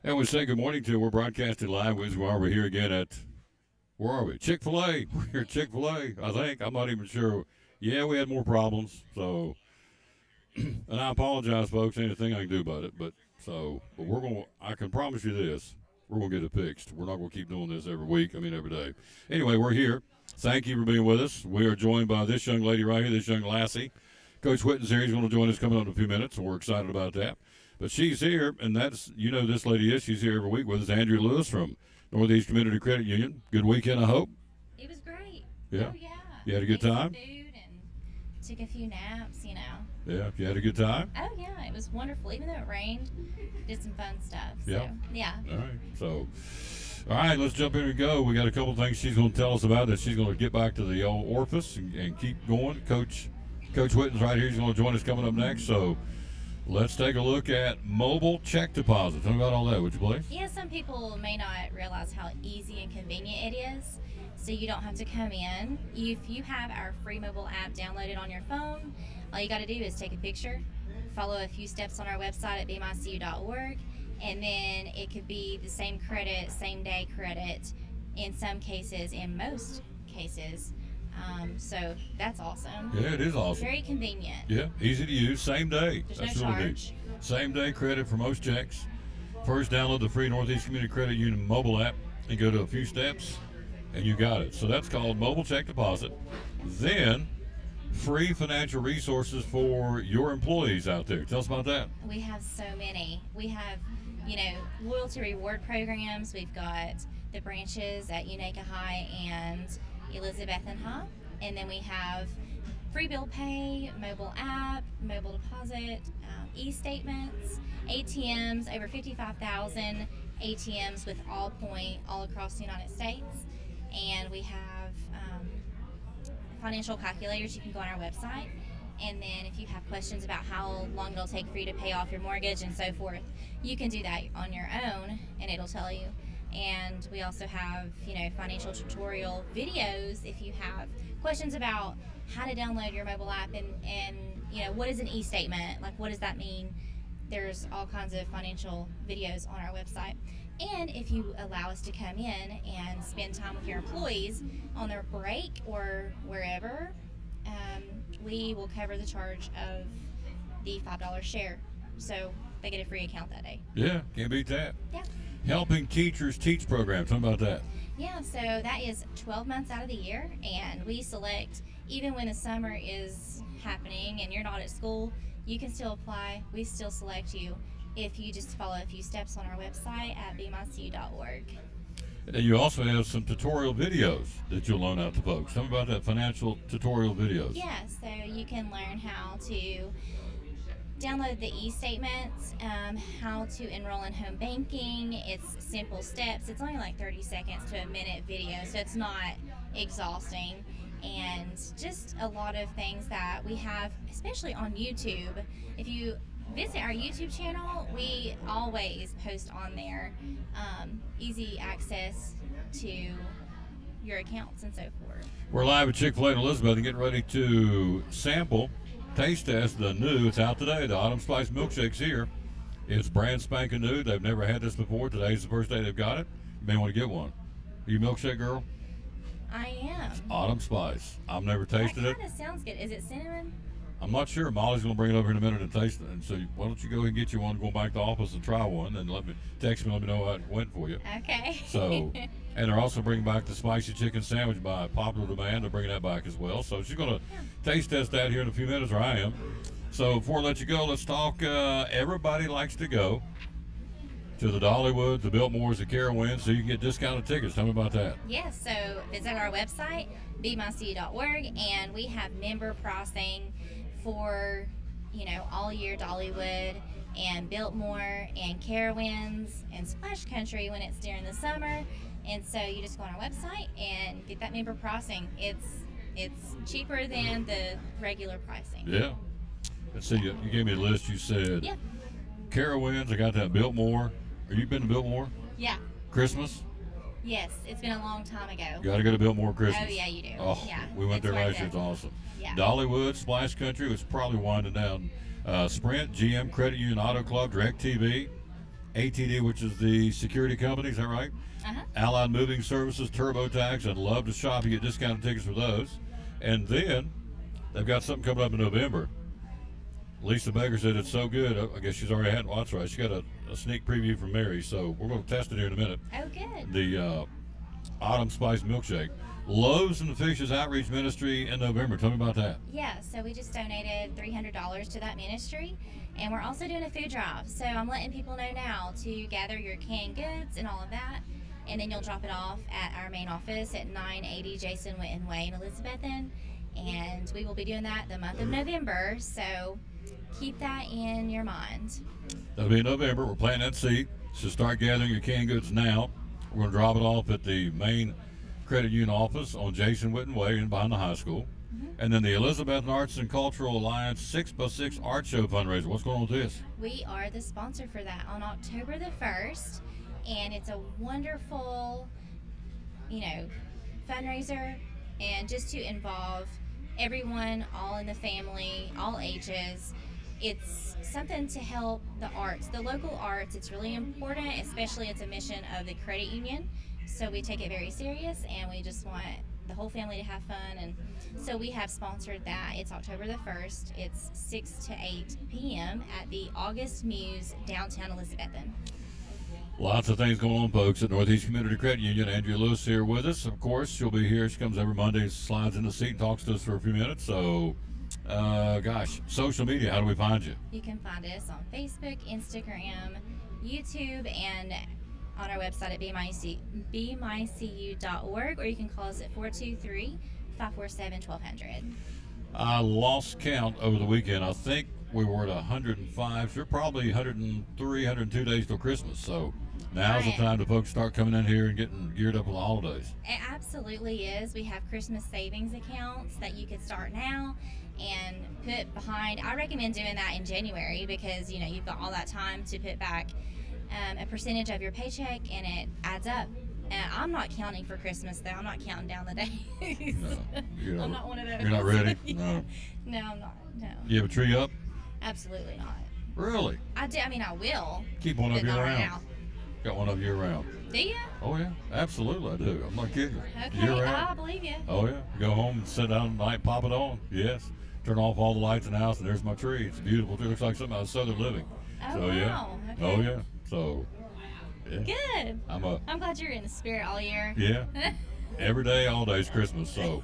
And we say good morning to. We're broadcasting live. We're here again at, where are we? Chick-fil-A. We're here at Chick-fil-A, I think. I'm not even sure. Yeah, we had more problems. So, and I apologize, folks. Anything I can do about it. But we're going to, I can promise you this. We're going to get it fixed. We're not going to keep doing this every week. I mean, every day. Anyway, we're here. Thank you for being with us. We are joined by this young lady right here, this young lassie. Coach Whitten's here. He's going to join us coming up in a few minutes, and we're excited about that. But she's here, and that's, this lady is. She's here every week with us, Andrea Lewis from Northeast Community Credit Union. Good weekend, I hope. It was great. Yeah. Oh, yeah. You had a good time? Ate some food and took a few naps, Yeah, you had a good time? Oh, yeah. It was wonderful. Even though it rained, did some fun stuff. Yeah. So, yeah. All right. All right, let's jump in and go. We got a couple things she's going to tell us about that she's going to get back to the old orifice and keep going. Coach Whitten's right here. He's going to join us coming up next. So let's take a look at mobile check deposit. Tell me about all that, would you please? Yeah, some people may not realize how easy and convenient it is. So you don't have to come in. If you have our free mobile app downloaded on your phone, all you got to do is take a picture, follow a few steps on our website at beamycu.org, and then it could be the same credit, same day credit in some cases, in most cases. So that's awesome. Yeah, it is awesome. Very convenient. Yeah, easy to use, same day. There's That's no really charge. neat. Same day credit for most checks. First, download the free Northeast Community Credit Union mobile app and go to a few steps, and you got it. So that's called mobile check deposit. Then, free financial resources for your employees out there. Tell us about that. We have so many. We have, loyalty reward programs. We've got the branches at Unaka High and ELIZABETHTON High. And then we have free bill pay, mobile app, mobile deposit, e-statements, ATMs, over 55,000 ATMs with all point all across the United States. And we have financial calculators. You can go on our website. And then if you have questions about how long it'll take for you to pay off your mortgage and so forth, you can do that on your own and it'll tell you. And we also have, financial tutorial videos if you have questions about how to download your mobile app and what is an e-statement? Like, what does that mean? There's all kinds of financial videos on our website. And if you allow us to come in and spend time with your employees on their break or wherever, we will cover the charge of the $5 share. So they get a free account that day. Yeah, can't beat that. Yeah. Helping Teachers Teach program. Tell me about that. Yeah, so that is 12 months out of the year, and we select, even when the summer is happening and you're not at school, you can still apply. We still select you if you just follow a few steps on our website at beamycu.org. And you also have some tutorial videos that you'll loan out to folks. Tell me about that financial tutorial videos. Yeah, so you can learn how to download the e-statements, how to enroll in home banking. It's simple steps. It's only like 30 seconds to a minute video, so it's not exhausting. And just a lot of things that we have, especially on YouTube. If you visit our YouTube channel, we always post on there easy access to your accounts and so forth. We're live at Chick-fil-A in Elizabeth and getting ready to sample, taste test the new, it's out today, the Autumn Spice Milkshake's here. It's brand spanking new. They've never had this before. Today's the first day they've got it. You may want to get one. Are you a milkshake girl? I am. Autumn Spice. I've never tasted it. That kind of sounds good. Is it cinnamon? I'm not sure. Molly's going to bring it over in a minute and taste it. And so why don't you go ahead and get you one, go back to the office and try one, and text me, let me know how it went for you. Okay. So, and they're also bringing back the spicy chicken sandwich by popular demand. They're bringing that back as well. So she's going to taste test that here in a few minutes, or I am. So before I let you go, let's talk. Everybody likes to go to the Dollywood, the Biltmores, the Carowinds, so you can get discounted tickets. Tell me about that. Yes, so visit our website, beamycu.org, and we have member pricing for, all year Dollywood and Biltmore and Carowinds and Splash Country when it's during the summer. And so you just go on our website and get that member pricing. It's cheaper than the regular pricing. Yeah. Let's see, you gave me a list. You said Carowinds, I got that Biltmore. Have you been to Biltmore? Yeah. Christmas? Yes, it's been a long time ago. Got to go to Biltmore Christmas. Oh, yeah, you do. Oh, yeah, we went there last worth year. it. It's awesome. Yeah. Dollywood, Splash Country, was probably winding down. Sprint, GM, Credit Union, Auto Club, DirecTV, ATD, which is the security company, is that right? Uh-huh. Allied Moving Services, TurboTax, and Love to Shop. You get discounted tickets for those. And then they've got something coming up in November. Lisa Baker said it's so good. I guess she's already had watched right. She got a sneak preview from Mary, so we're going to test it here in a minute. Oh, good. The Autumn Spice Milkshake. Loaves and the Fishes Outreach Ministry in November. Tell me about that. Yeah, so we just donated $300 to that ministry, and we're also doing a food drive. So I'm letting people know now to gather your canned goods and all of that, and then you'll drop it off at our main office at 980 Jason Witten Way in Elizabethton, and we will be doing that the month of November, so keep that in your mind. That'll be in November. We're planting that seed. So start gathering your canned goods now. We're going to drop it off at the main credit union office on Jason Witten Way and behind the high school. And then the Elizabethton Arts and Cultural Alliance 6x6 Art Show fundraiser. What's going on with this? We are the sponsor for that on October the 1st, and it's a wonderful, fundraiser, and just to involve everyone, all in the family, all ages. It's something to help the arts, the local arts. It's really important, especially it's a mission of the credit union. So we take it very serious, and we just want the whole family to have fun. And so we have sponsored that. It's October the 1st. It's 6 to 8 p.m. at the August Muse, downtown Elizabethton. Lots of things going on, folks, at Northeast Community Credit Union. Andrea Lewis here with us. Of course, she'll be here. She comes every Monday, slides in the seat, and talks to us for a few minutes. So, social media, how do we find you? You can find us on Facebook, Instagram, YouTube, and on our website at bmycu.org, or you can call us at 423-547-1200. I lost count over the weekend. I think we were at 105. So we're probably 103, 102 days till Christmas. So now's the time the folks start coming in here and getting geared up for the holidays. It absolutely is. We have Christmas savings accounts that you could start now and put behind. I recommend doing that in January because, you've got all that time to put back a percentage of your paycheck, and it adds up. And I'm not counting for Christmas, though. I'm not counting down the days. No, I'm not one of those. You're not ready? No. No, I'm not. No. You have a tree up? Absolutely not. Really? I do. I mean, I will. Keep one but of you not around. right now. Got one of you around. Do you? Oh, yeah. Absolutely, I do. I'm not kidding. Okay, Year I round. believe you. Oh, yeah. Go home and sit down at night, pop it on. Yes. Turn off all the lights in the house, and there's my tree. It's beautiful. It looks like something out of Southern Living. Oh, So, wow. yeah. Okay. Oh, yeah. So, yeah. Good. I'm glad you're in the spirit all year. Yeah. Every day, all day is Christmas. So,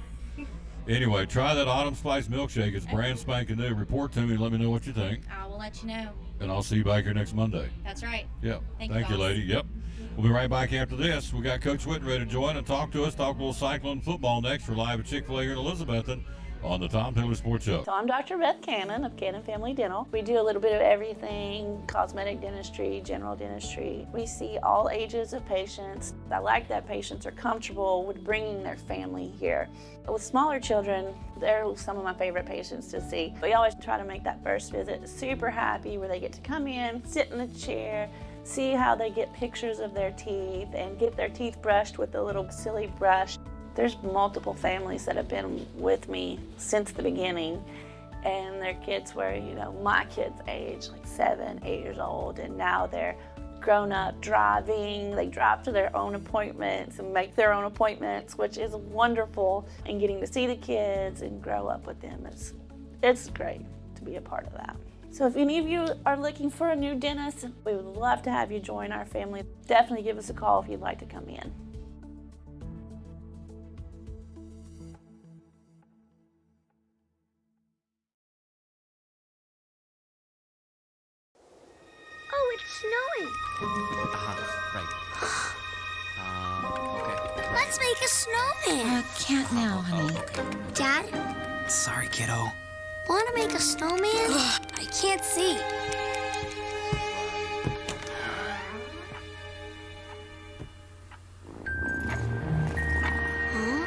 anyway, try that Autumn Spice Milkshake. It's brand spanking new. Report to me and let me know what you think. I will let you know. And I'll see you back here next Monday. That's right. Yep. Thank Thank you, you, boss. lady. Yep. We'll be right back after this. We got Coach Witten ready to join and talk to us. Talk a little Cyclone football next. We're live at Chick-fil-A here in Elizabethton on the Tom Taylor Sports Show. So I'm Dr. Beth Cannon of Cannon Family Dental. We do a little bit of everything, cosmetic dentistry, general dentistry. We see all ages of patients. I like that patients are comfortable with bringing their family here. With smaller children, they're some of my favorite patients to see. We always try to make that first visit super happy where they get to come in, sit in the chair, see how they get pictures of their teeth and get their teeth brushed with a little silly brush. There's multiple families that have been with me since the beginning, and their kids were, my kids' age, like 7, 8 years old, and now they're grown up driving. They drive to their own appointments and make their own appointments, which is wonderful, and getting to see the kids and grow up with them. It's great to be a part of that. So if any of you are looking for a new dentist, we would love to have you join our family. Definitely give us a call if you'd like to come in. Oh, it's snowing. Right. Okay. Let's make a snowman. Can't now, honey. Okay. Dad, Sorry, kiddo. want to make a snowman? I can't see. Huh?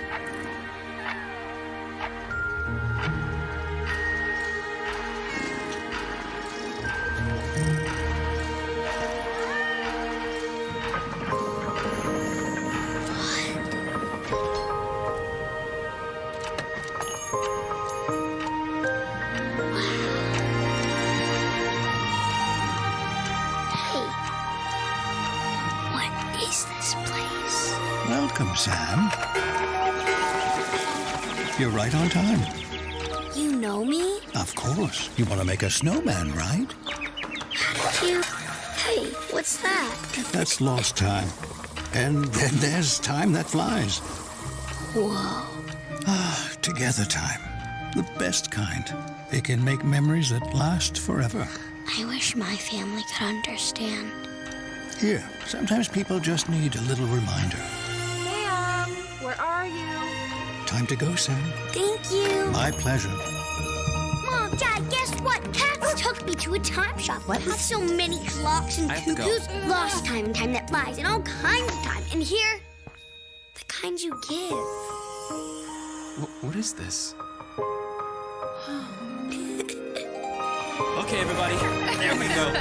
welcome, Sam. You're right on time. You know me? Of course. You want to make a snowman, right? How did you... Hey, what's that? That's lost time. And then there's time that flies. Whoa. Together time. The best kind. It can make memories that last forever. I wish my family could understand. Here, sometimes people just need a little reminder. Sam, where are you? Time to go, Sam. Thank you. My pleasure. Mom, Dad, guess what? Cats took me to a time shop. What? Had so many clocks and I have to go. cuckoos, lost time and time that flies, and all kinds of time. And here, the kind you give. What is this? Okay, everybody. There we go.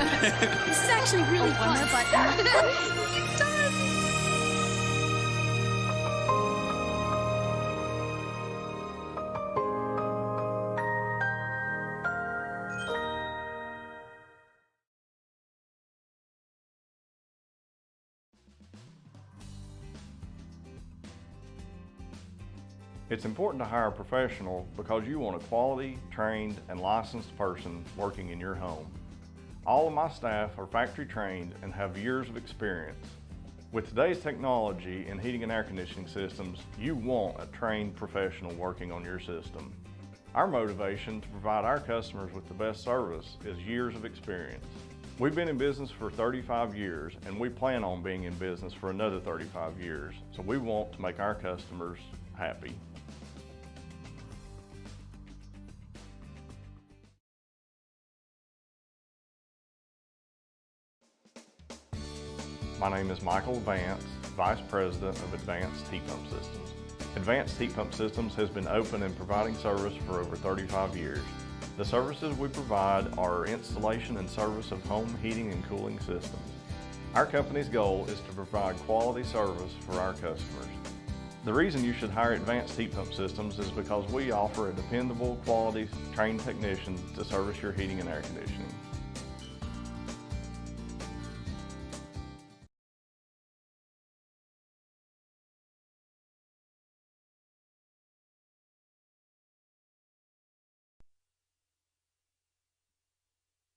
This is actually really fun. It's done. It's important to hire a professional because you want a quality, trained, and licensed person working in your home. All of my staff are factory trained and have years of experience. With today's technology in heating and air conditioning systems, you want a trained professional working on your system. Our motivation to provide our customers with the best service is years of experience. We've been in business for 35 years and we plan on being in business for another 35 years, so we want to make our customers happy. My name is Michael Vance, Vice President of Advanced Heat Pump Systems. Advanced Heat Pump Systems has been open and providing service for over 35 years. The services we provide are installation and service of home heating and cooling systems. Our company's goal is to provide quality service for our customers. The reason you should hire Advanced Heat Pump Systems is because we offer a dependable, quality, trained technician to service your heating and air conditioning.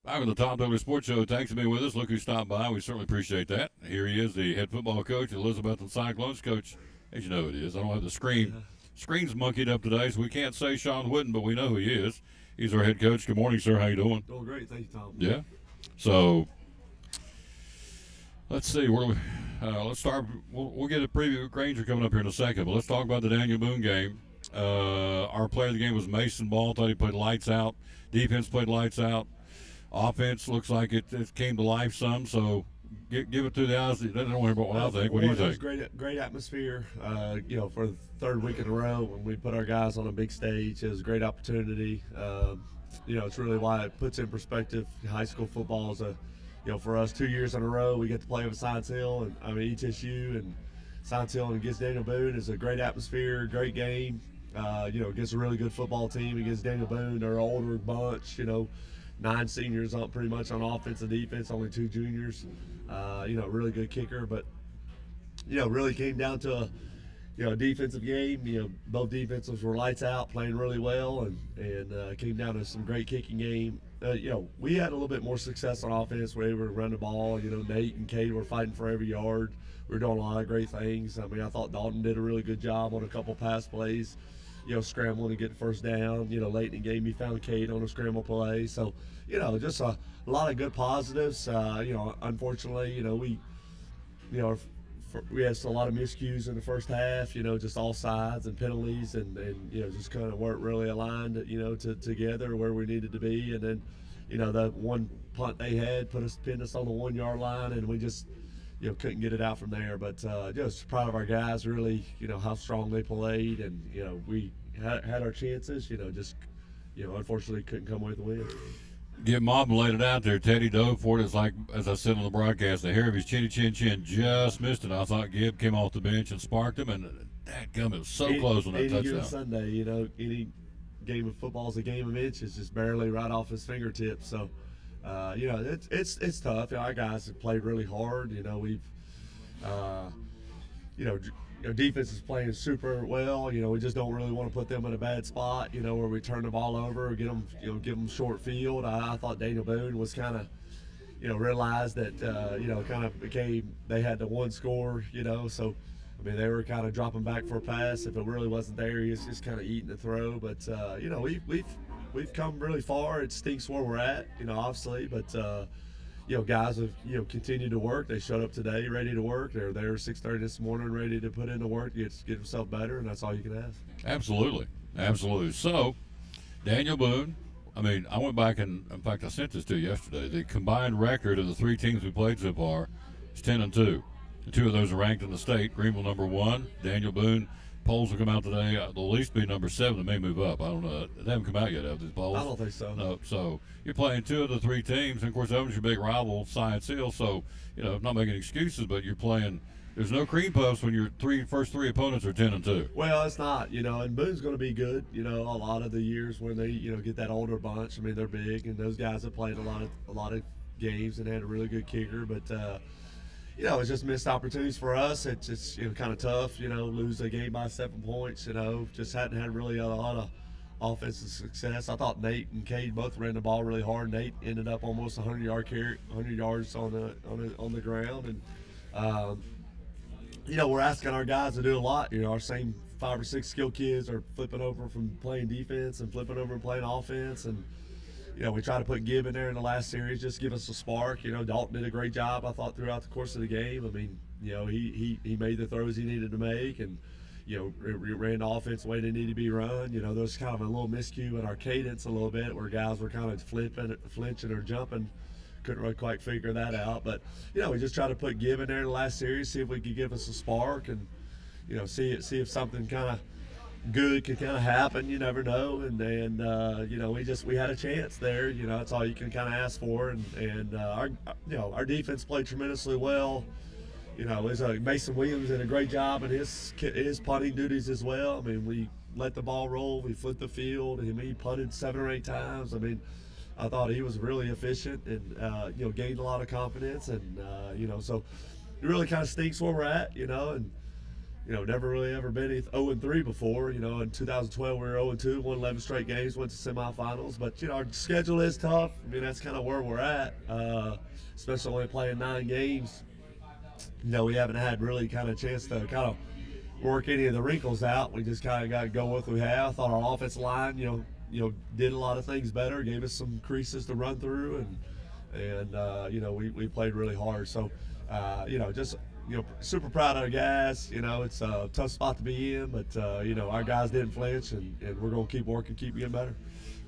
Back with the Tom Taylor Sports Show. Thanks for being with us. Look who stopped by. We certainly appreciate that. Here he is, the head football coach, Elizabethton Cyclones coach. As you know who it is. I don't have the screen. Screen's monkeyed up today, so we can't say Sean Wooden, but we know who he is. He's our head coach. Good morning, sir. How you doing? Doing great. Thank you, Tom. Yeah. So, let's see. Let's start. We'll get a preview of Granger coming up here in a second, but let's talk about the Daniel Boone game. Our player of the game was Mason Ball. Thought he played lights out. Defense played lights out. Offense looks like it came to life some, so give it to the eyes. I don't hear about what I think. What do you think? It was great atmosphere. For the third week in a row when we put our guys on a big stage, it was a great opportunity. It's really why it puts in perspective. High school football is for us 2 years in a row we get to play with Science Hill and ETSU and Science Hill and against Daniel Boone. It's a great atmosphere, great game. Against a really good football team against Daniel Boone. They're an older bunch. 9 seniors on pretty much on offense and defense, only 2 juniors. Really good kicker, but really came down to a defensive game. Both defenses were lights out, playing really well, and came down to some great kicking game. We had a little bit more success on offense. We were able to run the ball. Nate and Kate were fighting for every yard. We were doing a lot of great things. I thought Dalton did a really good job on a couple pass plays. Scrambling to get the first down. Late in the game, he found Kate on a scramble play. So, just a lot of good positives. Unfortunately, we had a lot of miscues in the first half. Just all sides and penalties, and just kind of weren't really aligned. Together where we needed to be, and then, that one punt they had pinned us on the 1 yard line, and we just. Couldn't get it out from there, but just proud of our guys. Really, how strong they played, and we had our chances. Unfortunately, couldn't come away with the win. Get Mob laid it out there. Teddy dove for it. It's like, as I said on the broadcast, the hair of his chin just missed it. I thought Gibb came off the bench and sparked him, and that gum was so close on that touchdown. Any Sunday, any game of football is a game of inches, just barely right off his fingertips. So. It's tough. Our guys have played really hard. We've, defense is playing super well. We just don't really want to put them in a bad spot, where we turn the ball over or get them, give them short field. I thought Daniel Boone was kind of, realized that, kind of became, they had the one score, so, I mean, they were kind of dropping back for a pass. If it really wasn't there, he was just kind of eating the throw. But, we've come really far. It stinks where we're at, obviously, but, guys have continued to work. They showed up today ready to work. They're there 6:30 this morning, ready to put in the work, get themselves better, and that's all you can ask. Absolutely. So, Daniel Boone. I mean, I went back and, in fact, I sent this to you yesterday. The combined record of the 3 teams we played so far is 10-2. And 2 of those are ranked in the state. Greenville #1. Daniel Boone. Polls will come out today. They'll at least be number 7. They may move up. I don't know. They haven't come out yet, have these polls? I don't think so. No. So you're playing 2 of the 3 teams, and of course, that was your big rival, Science Hill. So not making excuses, but you're playing. There's no cream puffs when your first three opponents are 10-2. Well, it's not. And Boone's going to be good. A lot of the years when they get that older bunch. I mean, they're big, and those guys have played a lot of games and had a really good kicker, but. It's just missed opportunities for us. It's just kind of tough. Lose a game by 7 points. Just hadn't had really a lot of offensive success. I thought Nate and Cade both ran the ball really hard. Nate ended up almost 100 yards on the ground, and we're asking our guys to do a lot. Our same 5 or 6 skilled kids are flipping over from playing defense and flipping over and playing offense, and. We try to put Gibb in there in the last series, just give us a spark. Dalton did a great job, I thought, throughout the course of the game. I mean, he made the throws he needed to make, and ran the offense the way they needed to be run. There was kind of a little miscue in our cadence a little bit, where guys were kind of flinching or jumping. Couldn't really quite figure that out, but we just tried to put Gibb in there in the last series, see if we could give us a spark, and see if something kind of good could kind of happen. You never know, and we had a chance there. That's all you can kind of ask for, and our defense played tremendously well. Mason Williams did a great job in his punting duties as well. I mean, we let the ball roll, we flipped the field, and he punted 7 or 8 times. I mean, I thought he was really efficient and gained a lot of confidence, and so it really kind of stinks where we're at, and. Never really ever been 0-3 before. In 2012 we were 0-2, won 11 straight games, went to semifinals. But our schedule is tough. I mean, that's kind of where we're at, especially only playing 9 games. We haven't had really kind of chance to kind of work any of the wrinkles out. We just kind of got to go with what we have. I thought our offensive line, did a lot of things better, gave us some creases to run through, and we played really hard. So, just. Super proud of our guys. It's a tough spot to be in, but our guys didn't flinch, and we're going to keep working, keep getting better.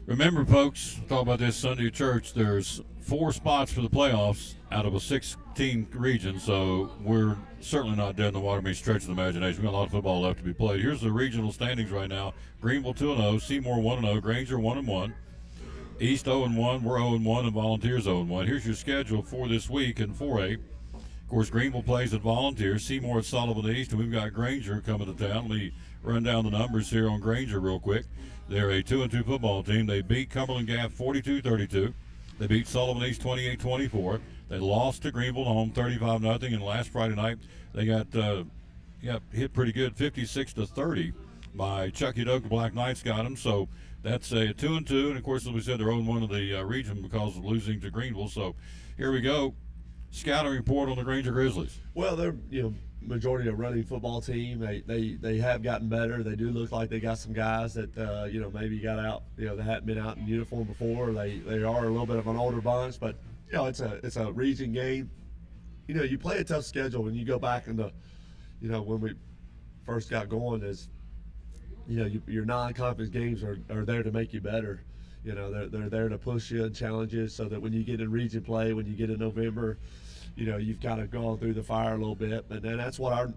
Remember, folks, talk about this Sunday at church. There's 4 spots for the playoffs out of a 16 region, so we're certainly not dead in the water by any stretch of the imagination. We've got a lot of football left to be played. Here's the regional standings right now. Greenville 2-0, Seymour 1-0, Granger 1-1, East 0-1, we're 0-1, and Volunteers 0-1. Here's your schedule for this week in 4A. Of course, Greenville plays at Volunteers, Seymour at Sullivan East, and we've got Granger coming to town. Let me run down the numbers here on Granger real quick. They're a 2-2 football team. They beat Cumberland Gap 42-32. They beat Sullivan East 28-24. They lost to Greenville home 35-0, and last Friday night they got hit pretty good 56-30 by Chucky Doak. The Black Knights got them. So that's a 2-2, and of course, as we said, they're 0-1 of the region because of losing to Greenville. So here we go. Scouting report on the Granger Grizzlies. Well, they're majority a running football team. They have gotten better. They do look like they got some guys that maybe got out. They hadn't been out in uniform before. They are a little bit of an older bunch, but it's a region game. You play a tough schedule when you go back into when we first got going. Your non-conference games are there to make you better. They're there to push you and challenge you, so that when you get in region play, when you get in November, you've kind of gone through the fire a little bit. But then that's what our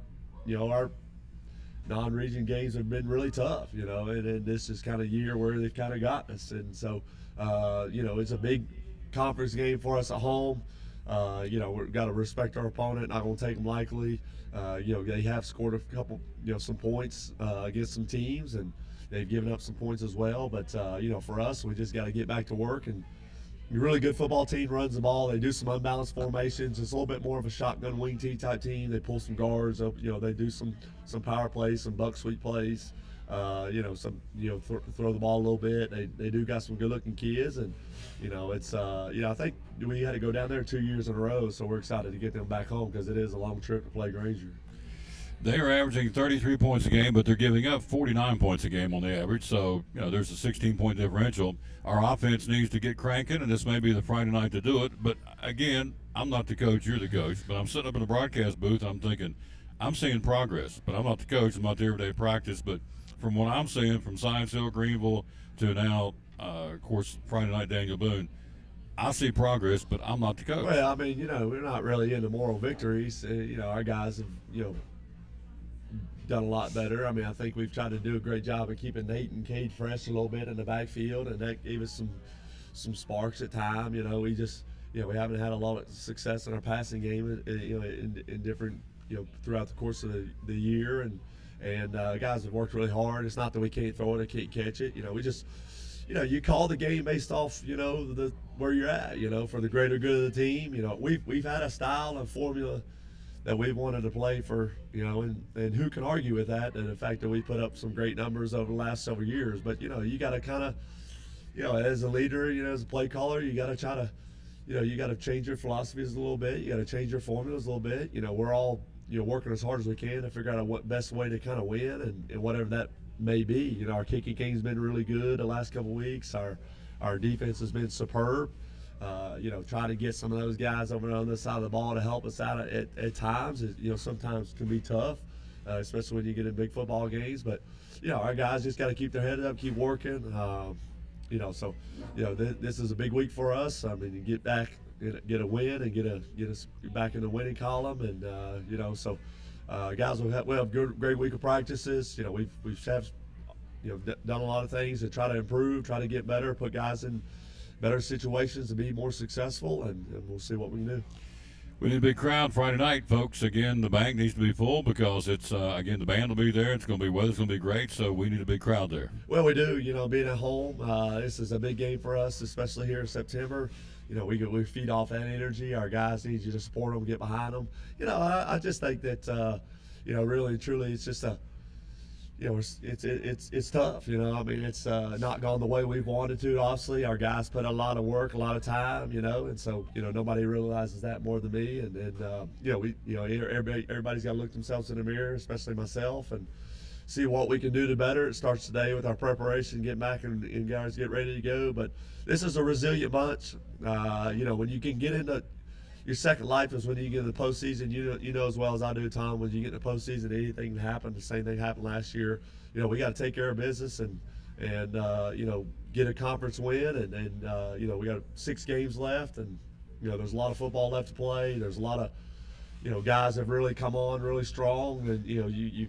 non-region games have been really tough, and this is kind of year where they've kind of gotten us. And so, it's a big conference game for us at home. We've got to respect our opponent, not going to take them lightly. They have scored a couple, some points against some teams, and they've given up some points as well, but for us, we just got to get back to work and really good football team, runs the ball. They do some unbalanced formations. It's a little bit more of a shotgun wing T type team. They pull some guards up. They do some power plays, some buck sweep plays. Throw the ball a little bit. They do got some good looking kids, and it's I think we had to go down there 2 years in a row, so we're excited to get them back home because it is a long trip to play Granger. They are averaging 33 points a game, but they're giving up 49 points a game on the average. So, there's a 16-point differential. Our offense needs to get cranking, and this may be the Friday night to do it. But, again, I'm not the coach. You're the coach. But I'm sitting up in the broadcast booth, and I'm thinking, I'm seeing progress. But I'm not the coach. I'm not the everyday practice. But from what I'm seeing from Science Hill, Greenville, to now, of course, Friday night, Daniel Boone, I see progress, but I'm not the coach. Well, I mean, we're not really into moral victories. Our guys have, done a lot better. I mean, I think we've tried to do a great job of keeping Nate and Cade fresh a little bit in the backfield, and that gave us some sparks at time. We just, we haven't had a lot of success in our passing game, in different, throughout the course of the year, and guys have worked really hard. It's not that we can't throw it or can't catch it. We just, you call the game based off, where you're at, for the greater good of the team. We've had a style and formula that we've wanted to play for, and who can argue with that, and the fact that we put up some great numbers over the last several years. But, you got to kind of, as a leader, as a play caller, you got to try to, you got to change your philosophies a little bit. You got to change your formulas a little bit. We're all, working as hard as we can to figure out what best way to kind of win, and whatever that may be. Our kicking game's been really good the last couple of weeks. Our defense has been superb. Trying to get some of those guys over on the other side of the ball to help us out at times is, sometimes can be tough, especially when you get in big football games. But, our guys just got to keep their head up, keep working. This is a big week for us. I mean, get back, get a win, and get us back in the winning column. And, guys will have a great week of practices. We've done a lot of things to try to improve, try to get better, put guys in better situations to be more successful, and we'll see what we can do. We need a big crowd Friday night, folks. Again, the bank needs to be full because it's, again, the band will be there. It's going to be, weather's going to be great, so we need a big crowd there. Well, we do. Being at home, this is a big game for us, especially here in September. We feed off that energy. Our guys need you to support them, get behind them. I just think that, really and truly, it's just a, it's tough. I mean, it's not gone the way we've wanted to. Obviously, our guys put a lot of work, a lot of time. And so nobody realizes that more than me. And everybody's got to look themselves in the mirror, especially myself, and see what we can do to better. It starts today with our preparation, get back and guys get ready to go. But this is a resilient bunch. When you can get into your second life is when you get in the postseason. You know as well as I do, Tom, when you get in the postseason, anything can happen. The same thing happened last year. We got to take care of business and get a conference win. And we got 6 games left, and there's a lot of football left to play. There's a lot of guys have really come on really strong, and you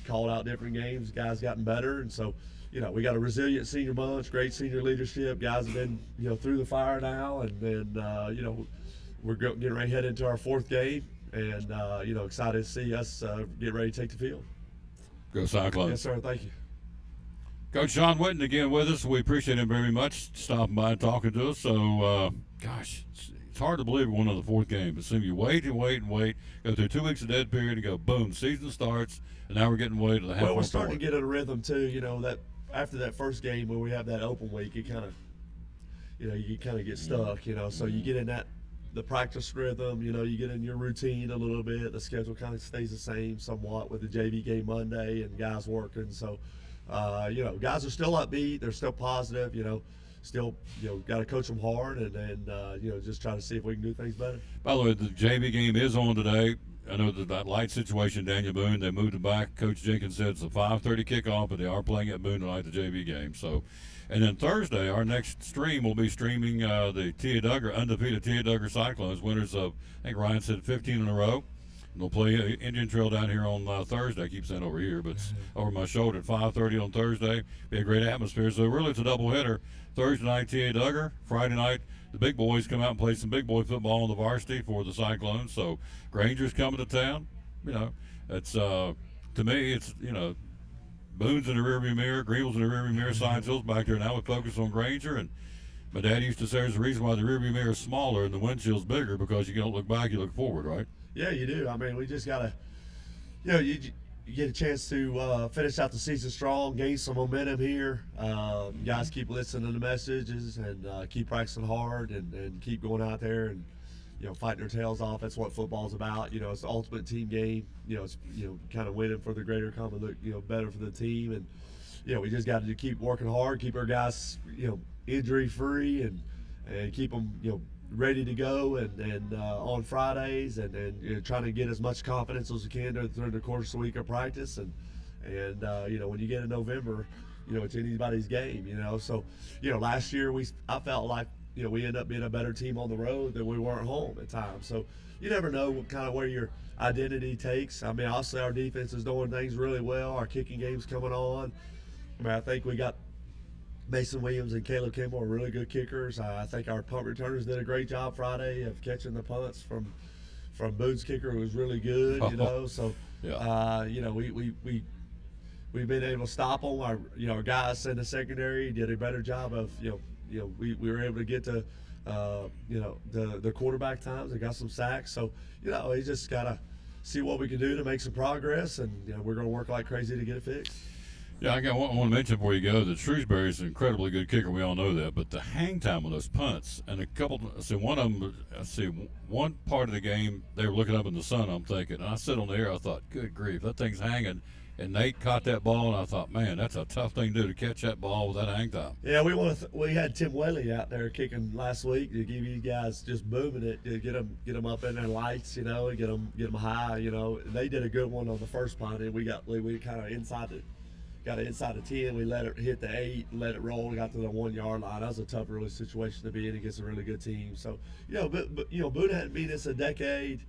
called out different games. Guys gotten better, and so we got a resilient senior bunch, great senior leadership. Guys have been through the fire now, and then we're getting ready to head into our 4th game, and excited to see us get ready to take the field. Go Cyclones. Yes, sir. Thank you. Coach Sean Witten again with us. We appreciate him very much stopping by and talking to us. So, it's hard to believe we're on to the 4th game. It seems you wait and wait and wait, go through 2 weeks of dead period, and go boom, season starts, and now we're getting way to the halfway point. Well, we're starting to get in a rhythm too. That after that first game when we have that open week, you kind of get stuck. So you get in the practice rhythm, you get in your routine a little bit. The schedule kind of stays the same somewhat with the JV game Monday and guys working. So, guys are still upbeat. They're still positive, still, got to coach them hard and just try to see if we can do things better. By the way, the JV game is on today. I know that light situation, Daniel Boone, they moved it back. Coach Jenkins said it's a 5:30 kickoff, but they are playing at Boone tonight, the JV game. So, and then Thursday, our next stream will be streaming the Tia Duggar, undefeated Tia Duggar Cyclones, winners of, I think Ryan said 15 in a row. And they'll play Indian Trail down here on Thursday. I keep saying over here, but it's over my shoulder at 5:30 on Thursday. Be a great atmosphere. So really it's a doubleheader. Thursday night, Tia Duggar. Friday night, the big boys come out and play some big boy football on the varsity for the Cyclones. So Granger's coming to town. It's to me, it's, Boone's in the rearview mirror, Greenville's in the rearview mirror, Science Hill's back there. Now we focus on Granger, and My dad used to say there's a reason why the rearview mirror is smaller and the windshield's bigger, because you don't look back, you look forward, right? Yeah, you do. I mean, we just got to, you get a chance to finish out the season strong, gain some momentum here. Guys keep listening to the messages and keep practicing hard and keep going out there and, fighting their tails off. That's what football's about. It's the ultimate team game. It's, kind of winning for the greater common, better for the team. And, we just got to keep working hard, keep our guys, injury free and keep them, ready to go and on Fridays and trying to get as much confidence as we can during the course of the week of practice and when you get in November, it's anybody's game, So, last year I felt like we ended up being a better team on the road than we were at home at times. So you never know where your identity takes. I mean, obviously our defense is doing things really well. Our kicking game's coming on. I mean, I think we got Mason Williams and Caleb Kimball are really good kickers. I think our punt returners did a great job Friday of catching the punts from Boone's kicker, who was really good. So yeah. We've been able to stop them. Our guys in the secondary did a better job of we were able to get to the quarterback times and got some sacks. So we just gotta see what we can do to make some progress, and we're gonna work like crazy to get it fixed. Yeah, I want to mention before you go that Shrewsbury's an incredibly good kicker. We all know that, but the hang time on those punts and one part of the game they were looking up in the sun. I'm thinking, and I sit on the air. I thought, good grief, that thing's hanging. And Nate caught that ball, and I thought, man, that's a tough thing to do, to catch that ball with that hang time. Yeah, we had Tim Whaley out there kicking last week to give you guys just booming it, to get them up in their lights, and get them high, They did a good one on the first punt, and we kind of got it inside the 10. We let it hit the 8, let it roll, got to the 1 yard line. That was a tough, really situation to be in against a really good team. So, but Boone hadn't beat us a decade.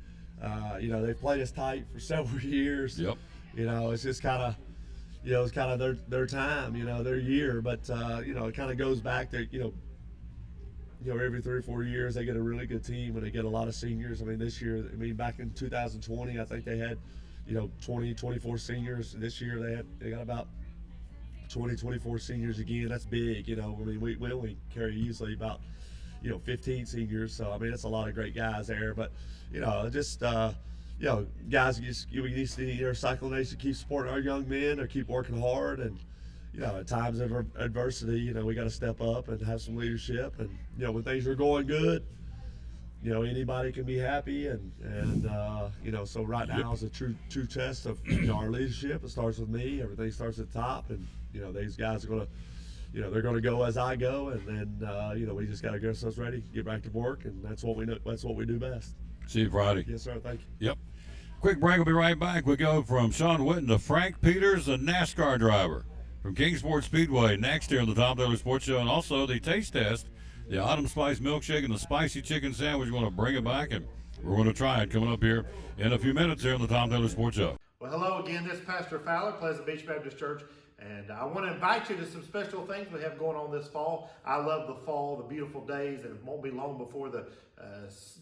They've played us tight for several years. Yep. It's just kind of, it's kind of their time, their year. But, it kind of goes back to, every 3 or 4 years they get a really good team and they get a lot of seniors. I mean, this year, back in 2020, I think they had, 20, 24 seniors. This year they got about 20, 24 seniors again. That's big, I mean, we only carry usually about, 15 seniors. So, I mean, it's a lot of great guys there. But, guys, we need to either Cycle Nation keep supporting our young men or keep working hard. And, at times of adversity, we got to step up and have some leadership. And, when things are going good, anybody can be happy. And so right now is a true test of our leadership. It starts with me. Everything starts at the top. And, these guys are going to, they're going to go as I go. And then, we just got to get ourselves ready, get back to work. And that's what we know. That's what we do best. See you Friday. Yes, sir. Thank you. Yep. Quick break. We'll be right back. We go from Sean Witten to Frank Peters, the NASCAR driver from Kingsport Speedway. Next here on the Tom Taylor Sports Show, and also the taste test, the Autumn Spice Milkshake and the Spicy Chicken Sandwich. We're going to bring it back, and we're going to try it coming up here in a few minutes here on the Tom Taylor Sports Show. Well, hello again. This is Pastor Fowler, Pleasant Beach Baptist Church. And I want to invite you to some special things we have going on this fall. I love the fall, the beautiful days, and it won't be long before the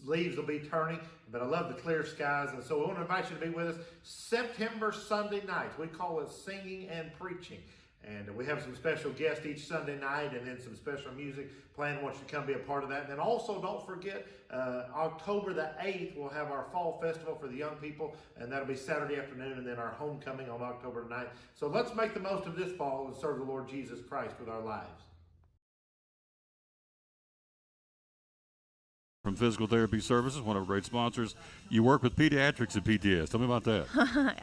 leaves will be turning. But I love the clear skies, and so we want to invite you to be with us September Sunday nights. We call it Singing and Preaching. And we have some special guests each Sunday night, and then some special music playing. I want you to come be a part of that. And then also, don't forget, October the 8th, we'll have our Fall Festival for the young people, and that'll be Saturday afternoon, and then our homecoming on October 9th. So let's make the most of this fall and serve the Lord Jesus Christ with our lives. From Physical Therapy Services, one of our great sponsors. You work with pediatrics at PTS. Tell me about that.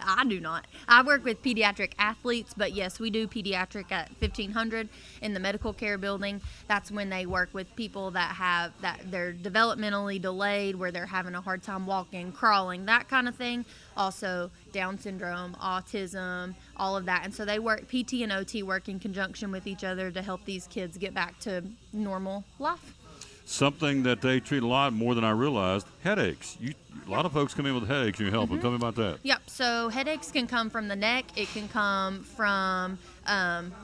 I do not. I work with pediatric athletes, but yes, we do pediatric at 1500 in the medical care building. That's when they work with people that they're developmentally delayed, where they're having a hard time walking, crawling, that kind of thing. Also Down syndrome, autism, all of that. And so they work, PT and OT work in conjunction with each other to help these kids get back to normal life. Something that they treat a lot more than I realized, headaches. A lot of folks come in with headaches and you help them. Tell me about that. Yep. So headaches can come from the neck. It can come from,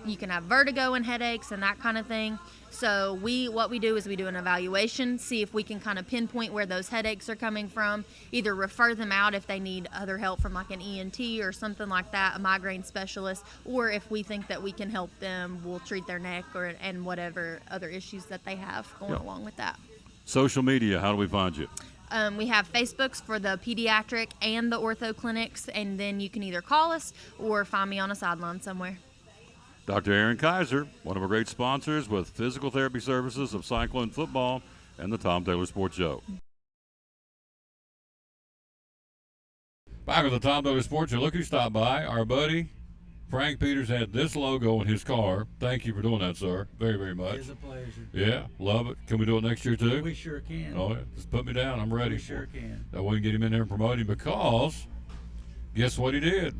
you can have vertigo and headaches and that kind of thing. So what we do is we do an evaluation, see if we can kind of pinpoint where those headaches are coming from, either refer them out if they need other help from like an ENT or something like that, a migraine specialist, or if we think that we can help them, we'll treat their neck and whatever other issues that they have going along with that. Social media, how do we find you? We have Facebooks for the pediatric and the ortho clinics, and then you can either call us or find me on a sideline somewhere. Dr. Aaron Kaiser, one of our great sponsors with physical therapy services of Cyclone Football and the Tom Taylor Sports Show. Back with the Tom Taylor Sports Show. Look who stopped by. Our buddy Frank Peters had this logo in his car. Thank you for doing that, sir. Very, very much. It's a pleasure. Yeah, love it. Can we do it next year, too? We sure can. Oh, yeah. Just put me down. I'm ready. We sure can. That way we can get him in there and promote him, because guess what he did?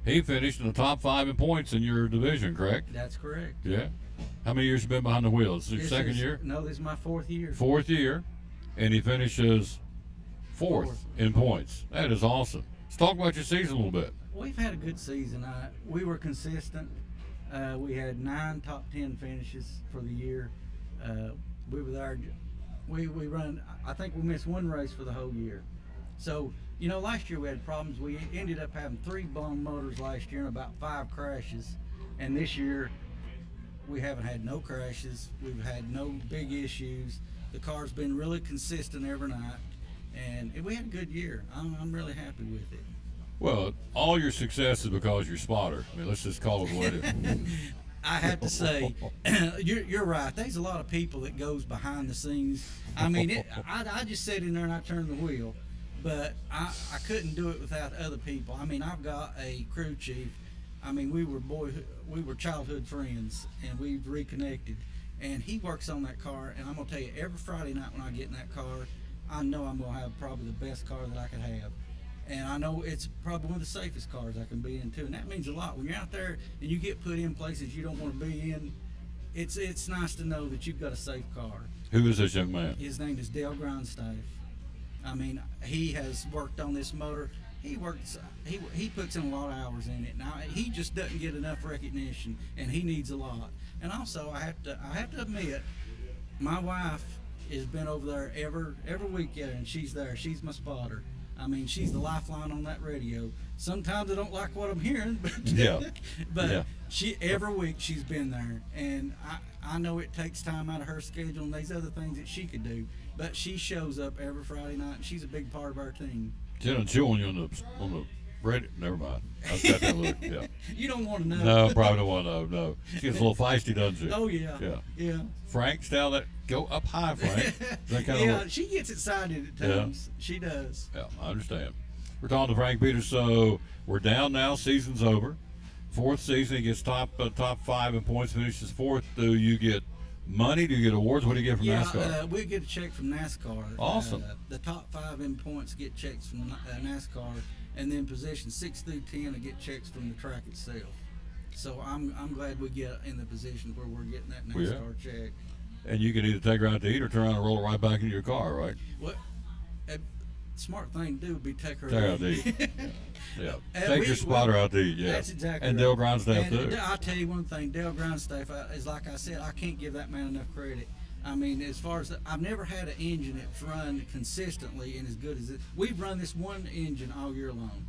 He finished in the top 5 in points in your division, correct? That's correct. Yeah. How many years you been behind the wheel? Is this your second year? No, this is my 4th year. 4th year, and he finishes fourth in points. That is awesome. Let's talk about your season a little bit. We've had a good season. We were consistent. We had 9 top 10 finishes for the year. We were there. We run. I think we missed 1 race for the whole year. So, you know, last year we had problems. We ended up having 3 blown motors last year and about 5 crashes. And this year we haven't had no crashes. We've had no big issues. The car's been really consistent every night, and we had a good year. I'm really happy with it. Well, all your success is because you're a spotter. I mean, let's just call it what it is. I have to say, you're right. There's a lot of people that goes behind the scenes. I mean, I just sit in there and I turn the wheel, but I couldn't do it without other people. I mean, I've got a crew chief. I mean, we were childhood friends, and we've reconnected. And he works on that car, and I'm gonna tell you, every Friday night when I get in that car, I know I'm gonna have probably the best car that I could have. And I know it's probably one of the safest cars I can be in too, and that means a lot. When you're out there and you get put in places you don't want to be in, it's nice to know that you've got a safe car. Who is this young man? His name is Dale Grindstaff. I mean, he has worked on this motor. He puts in a lot of hours in it. Now he just doesn't get enough recognition, and he needs a lot. And also, I have to admit, my wife has been over there every weekend, and she's there. She's my spotter. I mean, she's the lifeline on that radio. Sometimes I don't like what I'm hearing, but every week she's been there, and I know it takes time out of her schedule and these other things that she could do, but she shows up every Friday night, and she's a big part of our team. She doesn't chew on you on the radio. Never mind. I've got that look. Yeah. You don't want to know. No, probably don't want to know. No. She gets a little feisty, doesn't she? Oh yeah. Yeah. Frank, style that. Go up high, Frank. That kind of she gets excited at times. Yeah. She does. Yeah, I understand. We're talking to Frank Peters, so we're down now. Season's over. 4th season, he gets top 5 in points, finishes 4th. Do you get money? Do you get awards? What do you get from NASCAR? We get a check from NASCAR. Awesome. The top 5 in points get checks from NASCAR, and then positions 6 through 10 to get checks from the track itself. So I'm glad we get in the position where we're getting that NASCAR check. And you can either take her out to eat or turn around and roll it right back into your car, right? Well, a smart thing to do would be take her out to eat. Yeah. Take your spotter out to eat, yeah. That's exactly and right. Dale Grindstaff, too. I'll tell you one thing, Dale Grindstaff is, like I said, I can't give that man enough credit. I mean, as far as I've never had an engine that's run consistently and as good as it. We've run this one engine all year long,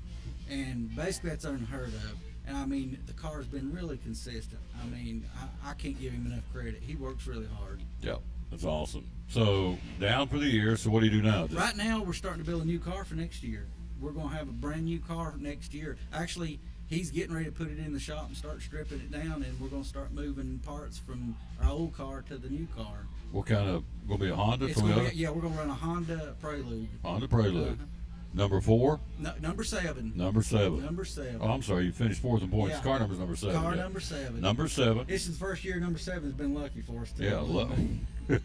and basically that's unheard of. And I mean, the car's been really consistent. I mean, I can't give him enough credit. He works really hard. Yep, that's awesome. So, down for the year, so what do you do now? Right now, we're starting to build a new car for next year. We're going to have a brand new car next year. Actually, he's getting ready to put it in the shop and start stripping it down, and we're going to start moving parts from our old car to the new car. What kind of, going to be a Honda? Yeah, we're going to run a Honda Prelude. Honda Prelude. Number 4? No, number 7. Number 7. Number 7. Oh, I'm sorry. You finished 4th in points. Yeah. Car number's number 7. Car number 7. Number 7. This is the first year number 7 has been lucky for us, too. Yeah,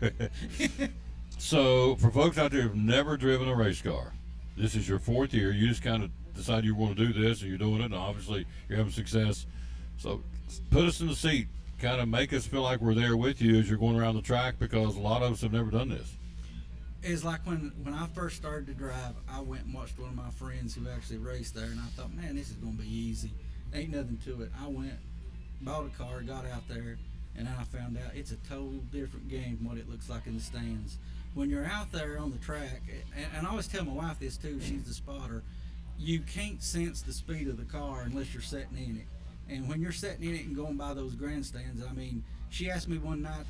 So, for folks out there who've never driven a race car, this is your 4th year. You just kind of decided you want to do this, and you're doing it, and obviously you're having success. So, put us in the seat. Kind of make us feel like we're there with you as you're going around the track, because a lot of us have never done this. It's like when I first started to drive, I went and watched one of my friends who actually raced there, and I thought, man, this is going to be easy. Ain't nothing to it. I went, bought a car, got out there, and I found out it's a total different game from what it looks like in the stands. When you're out there on the track, and I always tell my wife this too, she's the spotter, you can't sense the speed of the car unless you're sitting in it. And when you're sitting in it and going by those grandstands, I mean, she asked me one night,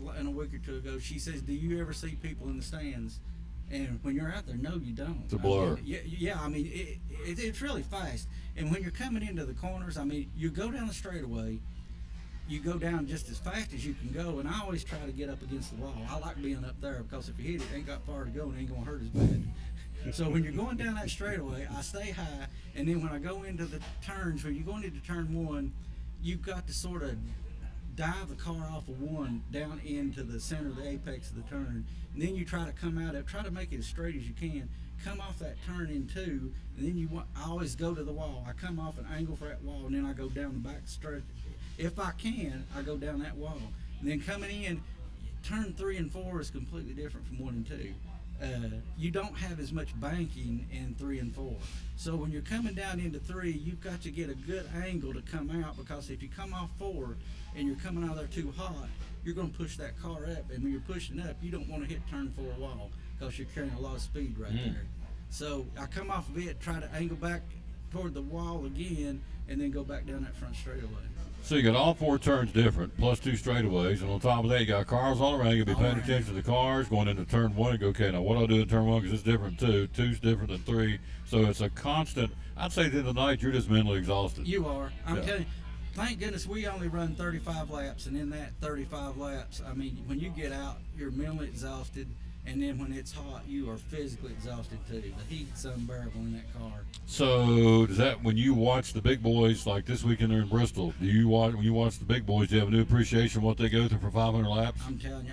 a week or two ago, she says, do you ever see people in the stands? And when you're out there, no, you don't. It's a blur. I mean, yeah, I mean, it's really fast. And when you're coming into the corners, I mean, you go down the straightaway, you go down just as fast as you can go, and I always try to get up against the wall. I like being up there because if you hit it, it ain't got far to go and it ain't gonna hurt as bad. So when you're going down that straightaway, I stay high, and then when I go into the turns, when you're going into turn one, you've got to sort of dive the car off of one down into the center of the apex of the turn, and then you try to come out of, try to make it as straight as you can, come off that turn in two, and then I always go to the wall. I come off an angle for that wall, and then I go down the back straight. If I can, I go down that wall. And then coming in, turn 3 and 4 is completely different from 1 and 2. You don't have as much banking in 3 and 4. So when you're coming down into 3, you've got to get a good angle to come out, because if you come off 4 and you're coming out of there too hot, you're going to push that car up, and when you're pushing up, you don't want to hit turn 4 wall because you're carrying a lot of speed right there. So I come off of it, try to angle back toward the wall again, and then go back down that front straightaway. So you got all 4 turns different, plus 2 straightaways, and on top of that, you got cars all around. You'll be paying attention to the cars going into turn 1 and go, okay, now what do I do in turn 1? Because it's different too. 2's different than 3. So it's a constant. I'd say at the end of the night, you're just mentally exhausted. You are. I'm telling you, thank goodness we only run 35 laps, and in that 35 laps, I mean, when you get out, you're mentally exhausted. And then when it's hot, you are physically exhausted too. The heat's unbearable in that car. So does that, when you watch the big boys, like this weekend they're in Bristol, do you watch, when you watch the big boys, do you have a new appreciation of what they go through for 500 laps? I'm telling you,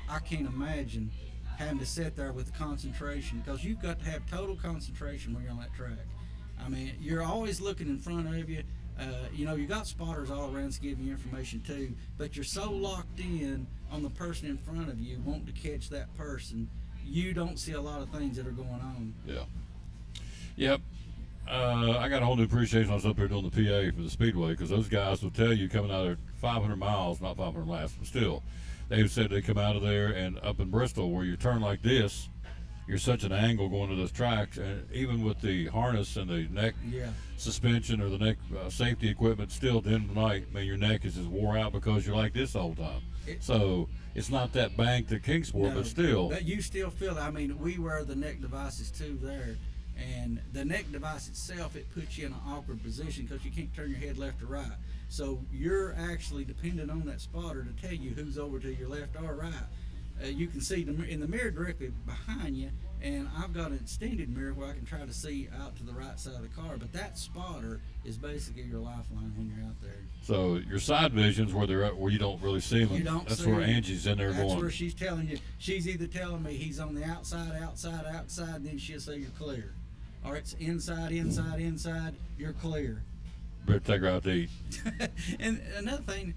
I can't imagine having to sit there with the concentration, because you've got to have total concentration when you're on that track. I mean, you're always looking in front of you. You know, you got spotters all around to give you information too, but you're so locked in on the person in front of you, wanting to catch that person, you don't see a lot of things that are going on. Yeah. Yep. I got a whole new appreciation. I was up here doing the PA for the Speedway, because those guys will tell you coming out of 500 miles, not 500 laps, but still, they said they come out of there, and up in Bristol where you turn like this, you're such an angle going to those tracks, and even with the harness and the neck suspension or the neck safety equipment, still at the end of the night, man, your neck is just wore out because you're like this the whole time. So it's not that banked at Kingsport, but still. But you still feel it. I mean, we wear the neck devices too there, and the neck device itself, it puts you in an awkward position because you can't turn your head left or right. So you're actually dependent on that spotter to tell you who's over to your left or right. You can see in the mirror directly behind you, and I've got an extended mirror where I can try to see out to the right side of the car, but that spotter is basically your lifeline when you're out there. So your side vision's where they're at, where you don't really see them. You don't That's see where them. Angie's in there going. That's where she's telling you. She's either telling me he's on the outside, and then she'll say you're clear. Or it's inside, you're clear. Better take her out to eat. And another thing,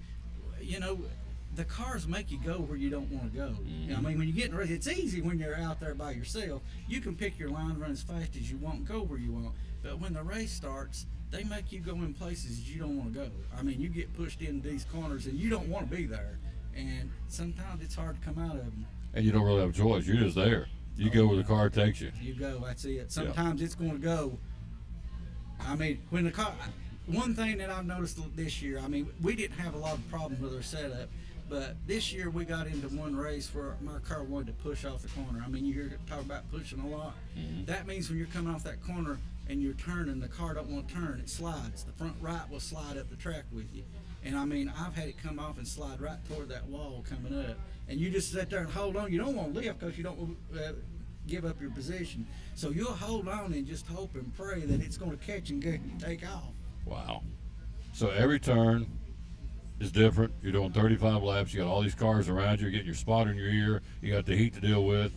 you know, the cars make you go where you don't want to go. You know, I mean, when you're getting ready, it's easy when you're out there by yourself. You can pick your line, run as fast as you want, and go where you want. But when the race starts, they make you go in places you don't want to go. I mean, you get pushed into these corners, and you don't want to be there. And sometimes it's hard to come out of them. And you don't really have a choice. You're just there. You go where the car takes you. You go, that's it. Sometimes it's going to go. I mean, when the car, one thing that I've noticed this year, I mean, we didn't have a lot of problems with our setup. But this year we got into one race where my car wanted to push off the corner. I mean, you hear it talk about pushing a lot. That means when you're coming off that corner and you're turning, the car don't want to turn, it slides. The front right will slide up the track with you. And I mean, I've had it come off and slide right toward that wall coming up. And you just sit there and hold on. You don't want to lift because you don't give up your position. So you'll hold on and just hope and pray that it's going to catch and take off. Wow. So every turn is different. You're doing 35 laps. You got all these cars around you. You're getting your spotter in your ear. You got the heat to deal with.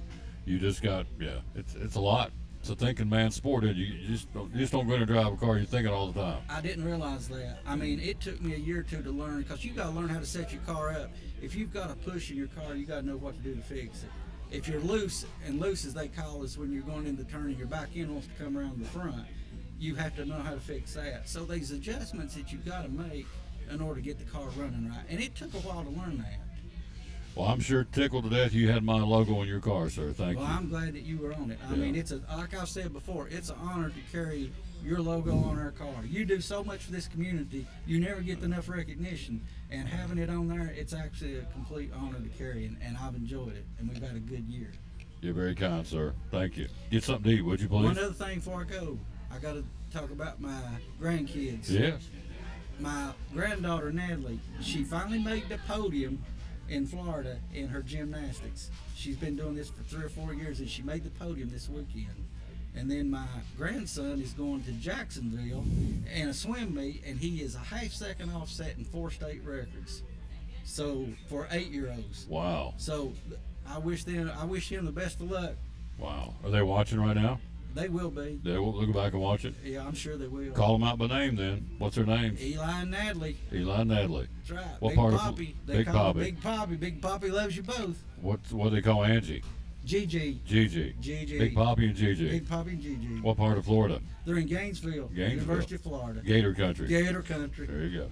You just got, it's a lot. It's a thinking man's sport. You just don't go in and drive a car. You're thinking all the time. I didn't realize that. I mean, it took me a year or two to learn, because you got to learn how to set your car up. If you've got a push in your car, you got to know what to do to fix it. If you're loose, and loose as they call us when you're going into turn and your back end wants to come around the front, you have to know how to fix that. So these adjustments that you've got to make in order to get the car running right. And it took a while to learn that. Well, I'm sure tickled to death you had my logo on your car, sir. Thank Well, you. I'm glad that you were on it. I Yeah. mean, it's like I've said before, it's an honor to carry your logo on our car. You do so much for this community. You never get enough recognition. And having it on there, it's actually a complete honor to carry, and I've enjoyed it. And we've had a good year. You're very kind, sir. Thank you. Get something to eat, would you, please? One other thing before I go, I got to talk about my grandkids. Yes. My granddaughter, Natalie, she finally made the podium in Florida in her gymnastics. She's been doing this for 3 or 4 years, and she made the podium this weekend. And then my grandson is going to Jacksonville in a swim meet, and he is a half-second off setting 4 state records. So for 8-year-olds. Wow. So I wish him the best of luck. Wow. Are they watching right now? They will be. They will go back and watch it? Yeah, I'm sure they will. Call them out by name then. What's their names? Eli and Natalie. Eli and Natalie. That's right. What Big part Poppy. of They Big call her Poppy? Big Poppy. Big Poppy loves you both. What do they call Angie? Gigi. Gigi. Gigi. Big Poppy and Gigi. Big Poppy and Gigi. What part of Florida? They're in Gainesville. University of Florida. Gator Country. Gator Country. There you go.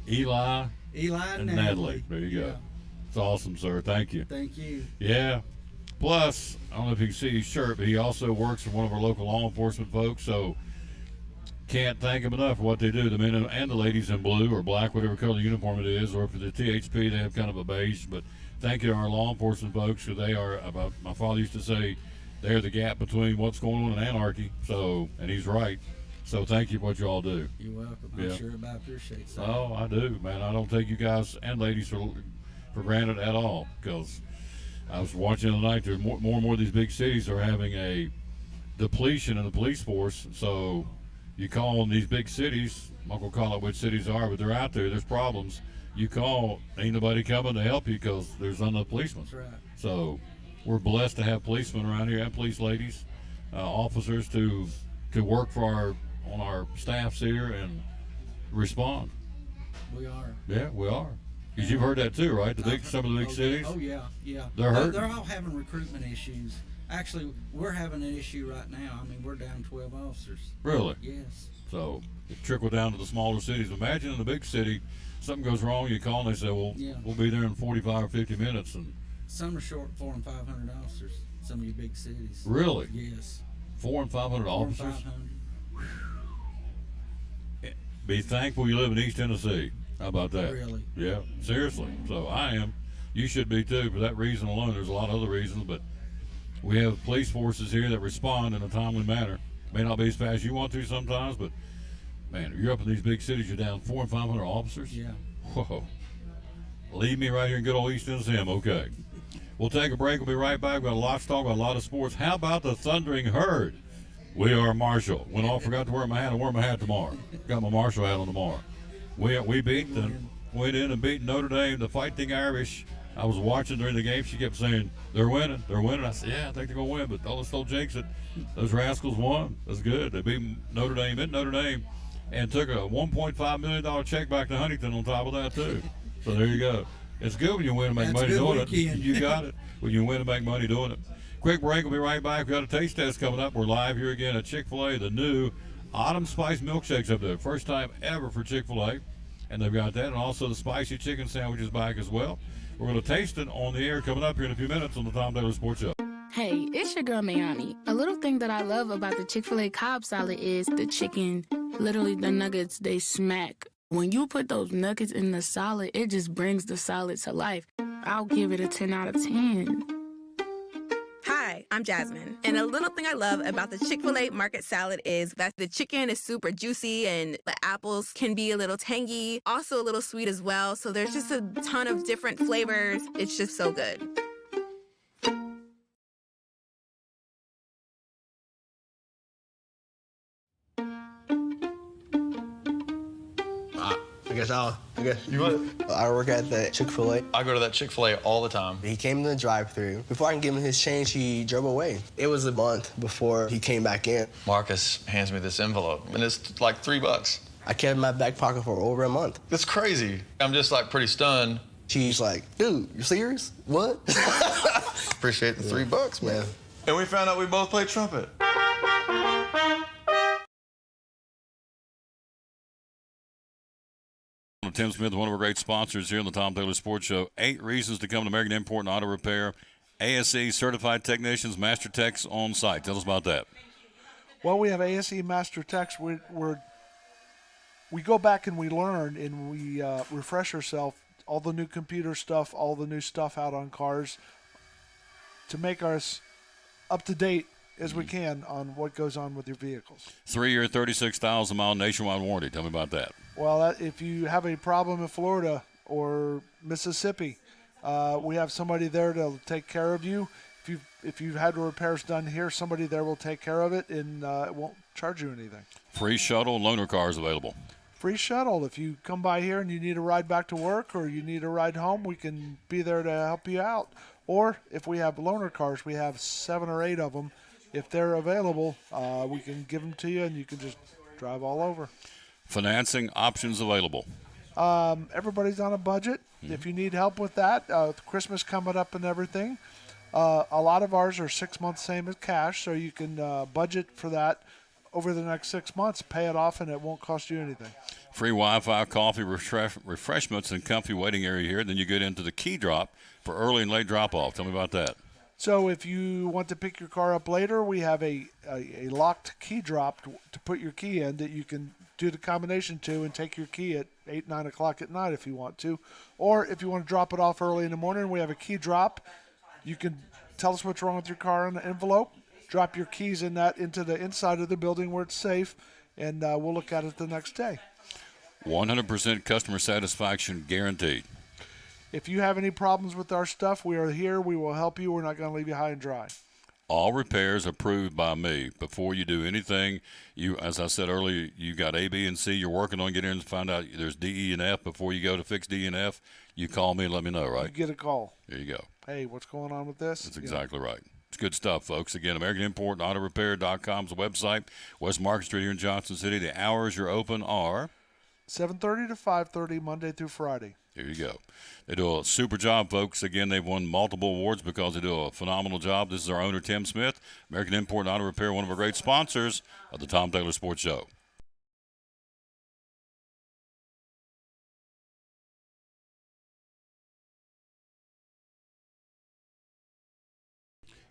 Eli and Natalie. Natalie. There you go. Yeah. It's awesome, sir. Thank you. Thank you. Yeah. Plus, I don't know if you can see his shirt, but he also works for one of our local law enforcement folks, so can't thank him enough for what they do. The men and the ladies in blue or black, whatever color uniform it is, or for the THP, they have kind of a beige. But thank you to our law enforcement folks, because they are, about my father used to say, they're the gap between what's going on and anarchy. So, and he's right. So thank you for what you all do. You're welcome. Yeah. I'm sure everybody appreciates that. Oh, I do, man. I don't take you guys and ladies for granted at all, because I was watching the other night. There's more and more of these big cities are having a depletion in the police force. So you call in these big cities, I'm not gonna call out which cities are, but they're out there. There's problems. You call, ain't nobody coming to help you because there's not enough policemen. That's right. So we're blessed to have policemen around here and police ladies, officers to work for on our staffs here and respond. We are. Yeah, we are. Because you've heard that too, right? Some of the big cities. Oh yeah, yeah. They're hurting. They're all having recruitment issues. Actually, we're having an issue right now. I mean, we're down 12 officers. Really? Yes. So it trickled down to the smaller cities. Imagine in the big city, something goes wrong, you call and they say, well, Yeah. we'll be there in 45 or 50 minutes. And Some are short 400 and 500 officers. Some of your big cities. Really? Yes. 400 and 500 400 and officers? 500. Be thankful you live in East Tennessee. How about that? Really? Yeah, seriously. So I am. You should be too, for that reason alone. There's a lot of other reasons, but we have police forces here that respond in a timely manner. May not be as fast as you want to sometimes, but man, if you're up in these big cities, you're down 400 and 500 officers. Yeah. Whoa. Leave me right here in good old East Tennessee. I'm okay. We'll take a break. We'll be right back. We've got a lot to talk about, a lot of sports. How about the Thundering Herd? We are Marshall. Went off, forgot to wear my hat. I'll wear my hat tomorrow. Got my Marshall hat on tomorrow. We beat and went in and beat Notre Dame, the Fighting Irish. I was watching during the game. She kept saying, they're winning. They're winning. I said, yeah, I think they're going to win. But let's don't jinx it. Those rascals won. That's good. They beat Notre Dame in Notre Dame and took a $1.5 million check back to Huntington on top of that, too. So there you go. It's good when you win and make money doing it. You got it. When you win and make money doing it. Quick break. We'll be right back. We've got a taste test coming up. We're live here again at Chick-fil-A. The new Autumn Spice Milkshakes up there. First time ever for Chick-fil-A. And they've got that. And also the spicy chicken sandwiches back as well. We're going to taste it on the air coming up here in a few minutes on the Tom Taylor Sports Show. Hey, it's your girl Mayani. A little thing that I love about the Chick-fil-A Cobb salad is the chicken. Literally, the nuggets, they smack. When you put those nuggets in the salad, it just brings the salad to life. I'll give it a 10 out of 10. Hi, I'm Jasmine. And a little thing I love about the Chick-fil-A market salad is that the chicken is super juicy and the apples can be a little tangy, also a little sweet as well. So there's just a ton of different flavors. It's just so good. I guess you would. I work at the Chick-fil-A. I go to that Chick-fil-A all the time. He came to the drive-thru. Before I can give him his change, he drove away. It was a month before he came back in. Marcus hands me this envelope, and it's like $3. I kept it in my back pocket for over a month. That's crazy. I'm just like pretty stunned. She's like, dude, you serious? What? Appreciate the $3, man. And we found out we both play trumpet. Tim Smith, one of our great sponsors here on the Tom Taylor Sports Show. 8 reasons to come to American Import and Auto Repair. ASE certified technicians, master techs on site. Tell us about that. Well, we have ASE master techs. We go back and we learn and we refresh ourselves, all the new computer stuff, all the new stuff out on cars to make us up to date as we can on what goes on with your vehicles. 3-year, 36,000-mile nationwide warranty. Tell me about that. Well, if you have a problem in Florida or Mississippi, we have somebody there to take care of you. If you've had repairs done here, somebody there will take care of it, and it won't charge you anything. Free shuttle, loaner cars available. Free shuttle. If you come by here and you need a ride back to work or you need a ride home, we can be there to help you out. Or if we have loaner cars, we have 7 or 8 of them. If they're available, we can give them to you, and you can just drive all over. Financing options available. Everybody's on a budget. If you need help with that, with Christmas coming up and everything, a lot of ours are 6 months, same as cash, so you can budget for that over the next 6 months, pay it off, and it won't cost you anything. Free Wi-Fi, coffee, refreshments, and comfy waiting area here. Then you get into the key drop for early and late drop-off. Tell me about that. So if you want to pick your car up later, we have a locked key drop to put your key in that you can do the combination to and take your key at 8, 9 o'clock at night if you want to. Or if you want to drop it off early in the morning, we have a key drop. You can tell us what's wrong with your car in the envelope, drop your keys in that into the inside of the building where it's safe, and we'll look at it the next day. 100% customer satisfaction guaranteed. If you have any problems with our stuff, we are here. We will help you. We're not going to leave you high and dry. All repairs approved by me. Before you do anything, as I said earlier, you got A, B, and C. You're working on getting in to find out there's D, E, and F. Before you go to fix D and F, you call me and let me know, right? You get a call. There you go. Hey, what's going on with this? That's exactly right. It's good stuff, folks. Again, American Import and Auto Repair.com is the website. West Market Street here in Johnson City. The hours you're open are 7:30 to 5:30, Monday through Friday. Here you go. They do a super job, folks. Again, they've won multiple awards because they do a phenomenal job. This is our owner, Tim Smith, American Import and Auto Repair, one of our great sponsors of the Tom Taylor Sports Show.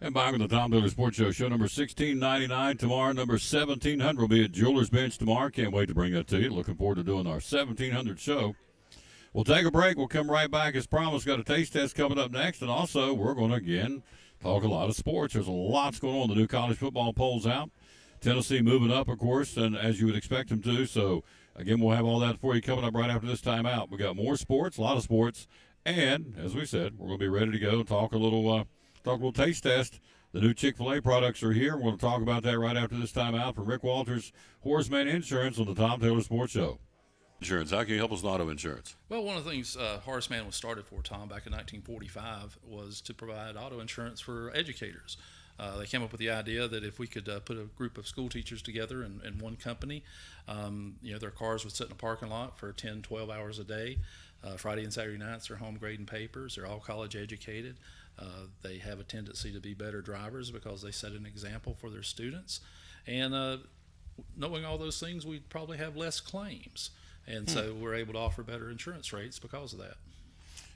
And back on the Tom Taylor Sports Show, show number 1699 tomorrow. Number 1700 will be at Jewelers Bench tomorrow. Can't wait to bring that to you. Looking forward to doing our 1700 show. We'll take a break. We'll come right back. As promised, got a taste test coming up next. And also, we're going to, again, talk a lot of sports. There's a lot going on. The new college football polls out. Tennessee moving up, of course, and as you would expect them to. So, again, we'll have all that for you coming up right after this time out. We got more sports, a lot of sports. And, as we said, we're going to be ready to go talk a little taste test. The new Chick-fil-A products are here. We're going to talk about that right after this time out from Rick Walters, Horseman Insurance on the Tom Taylor Sports Show. Insurance. How can you help us with auto insurance? Well, one of the things Horace Mann was started for, Tom, back in 1945 was to provide auto insurance for educators. They came up with the idea that if we could put a group of school teachers together in one company, their cars would sit in a parking lot for 10, 12 hours a day. Friday and Saturday nights, they're home grading papers. They're all college educated. They have a tendency to be better drivers because they set an example for their students. And knowing all those things, we'd probably have less claims. And so we're able to offer better insurance rates because of that.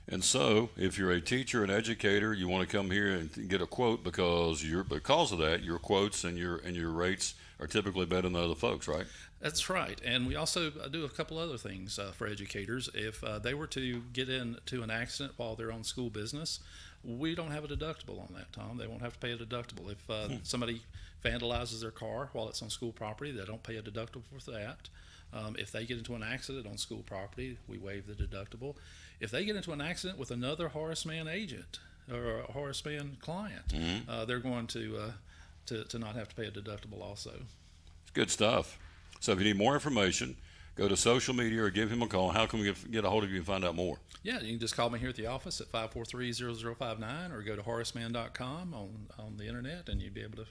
And so if you're a teacher, an educator, you want to come here and get a quote because of that, your quotes and your rates are typically better than other folks, right? That's right. And we also do a couple other things for educators. If they were to get into an accident while they're on school business, we don't have a deductible on that, Tom. They won't have to pay a deductible. If somebody vandalizes their car while it's on school property, they don't pay a deductible for that. If they get into an accident on school property, we waive the deductible. If they get into an accident with another Horace Mann agent or a Horace Mann client, they're going to not have to pay a deductible also. It's good stuff. So if you need more information, go to social media or give him a call. How can we get a hold of you and find out more? Yeah, you can just call me here at the office at 543-0059 or go to horacemann.com on the internet, and you'll be able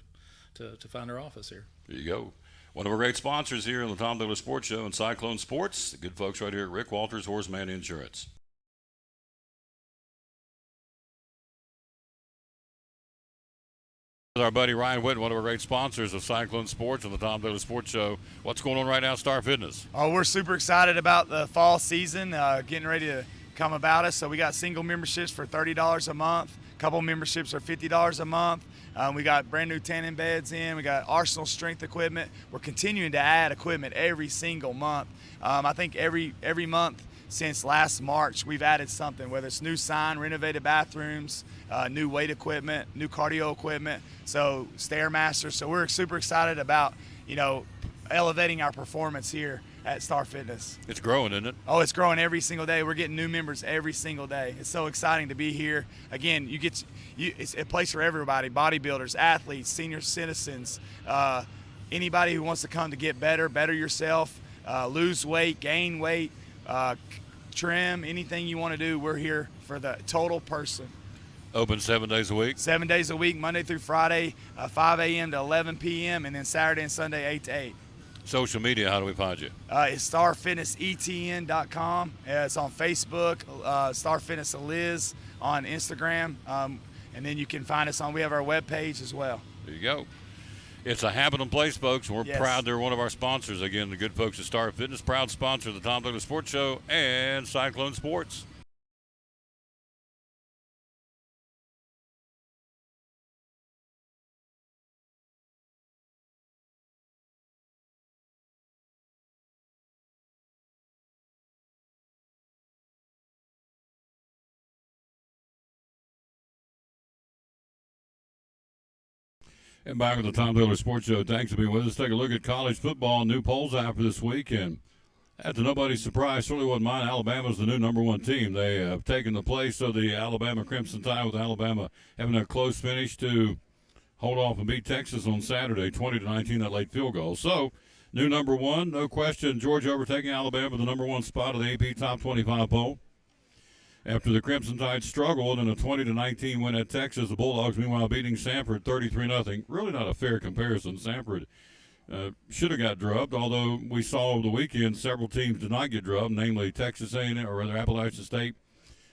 to find our office here. There you go. One of our great sponsors here on the Tom Taylor Sports Show and Cyclone Sports, the good folks right here at Rick Walters, Horseman Insurance. With our buddy Ryan Whitten, one of our great sponsors of Cyclone Sports and the Tom Daly Sports Show. What's going on right now, Star Fitness? Oh, we're super excited about the fall season, getting ready to come about us. So we got single memberships for $30 a month. Couple memberships are $50 a month. We got brand new tanning beds in. We got Arsenal strength equipment. We're continuing to add equipment every single month. I think every month since last March, we've added something, whether it's new sign, renovated bathrooms, new weight equipment, new cardio equipment, so Stairmaster. So we're super excited about, elevating our performance here at Star Fitness. It's growing, isn't it? Oh, it's growing every single day. We're getting new members every single day. It's so exciting to be here. Again, it's a place for everybody, bodybuilders, athletes, senior citizens, anybody who wants to come to get better yourself, lose weight, gain weight, trim, anything you want to do, we're here for the total person. Open 7 days a week? 7 days a week, Monday through Friday, 5 a.m. to 11 p.m., and then Saturday and Sunday, 8 to 8. Social media, how do we find you? It's starfitnessetn.com. It's on Facebook, Star Fitness Eliz on Instagram, and then you can find us we have our webpage as well. There you go. It's a happening place, folks. We're proud they're one of our sponsors. Again, the good folks at Star Fitness, proud sponsor of the Tom Daly Sports Show and Cyclone Sports. And back with the Tom Daly Sports Show. Thanks for being with us. Take a look at college football. New polls out for this week. And to nobody's surprise, certainly wasn't mine, Alabama's the new number one team. They have taken the place of the Alabama Crimson Tide, with Alabama having a close finish to hold off and beat Texas on Saturday, 20-19, that late field goal. So, new number one, no question. Georgia overtaking Alabama, the number one spot of the AP Top 25 poll. After the Crimson Tide struggled in a 20-19 win at Texas, the Bulldogs, meanwhile, beating Samford 33-0. Really not a fair comparison. Samford should have got drubbed, although we saw over the weekend several teams did not get drubbed, namely Texas A&M, or rather Appalachian State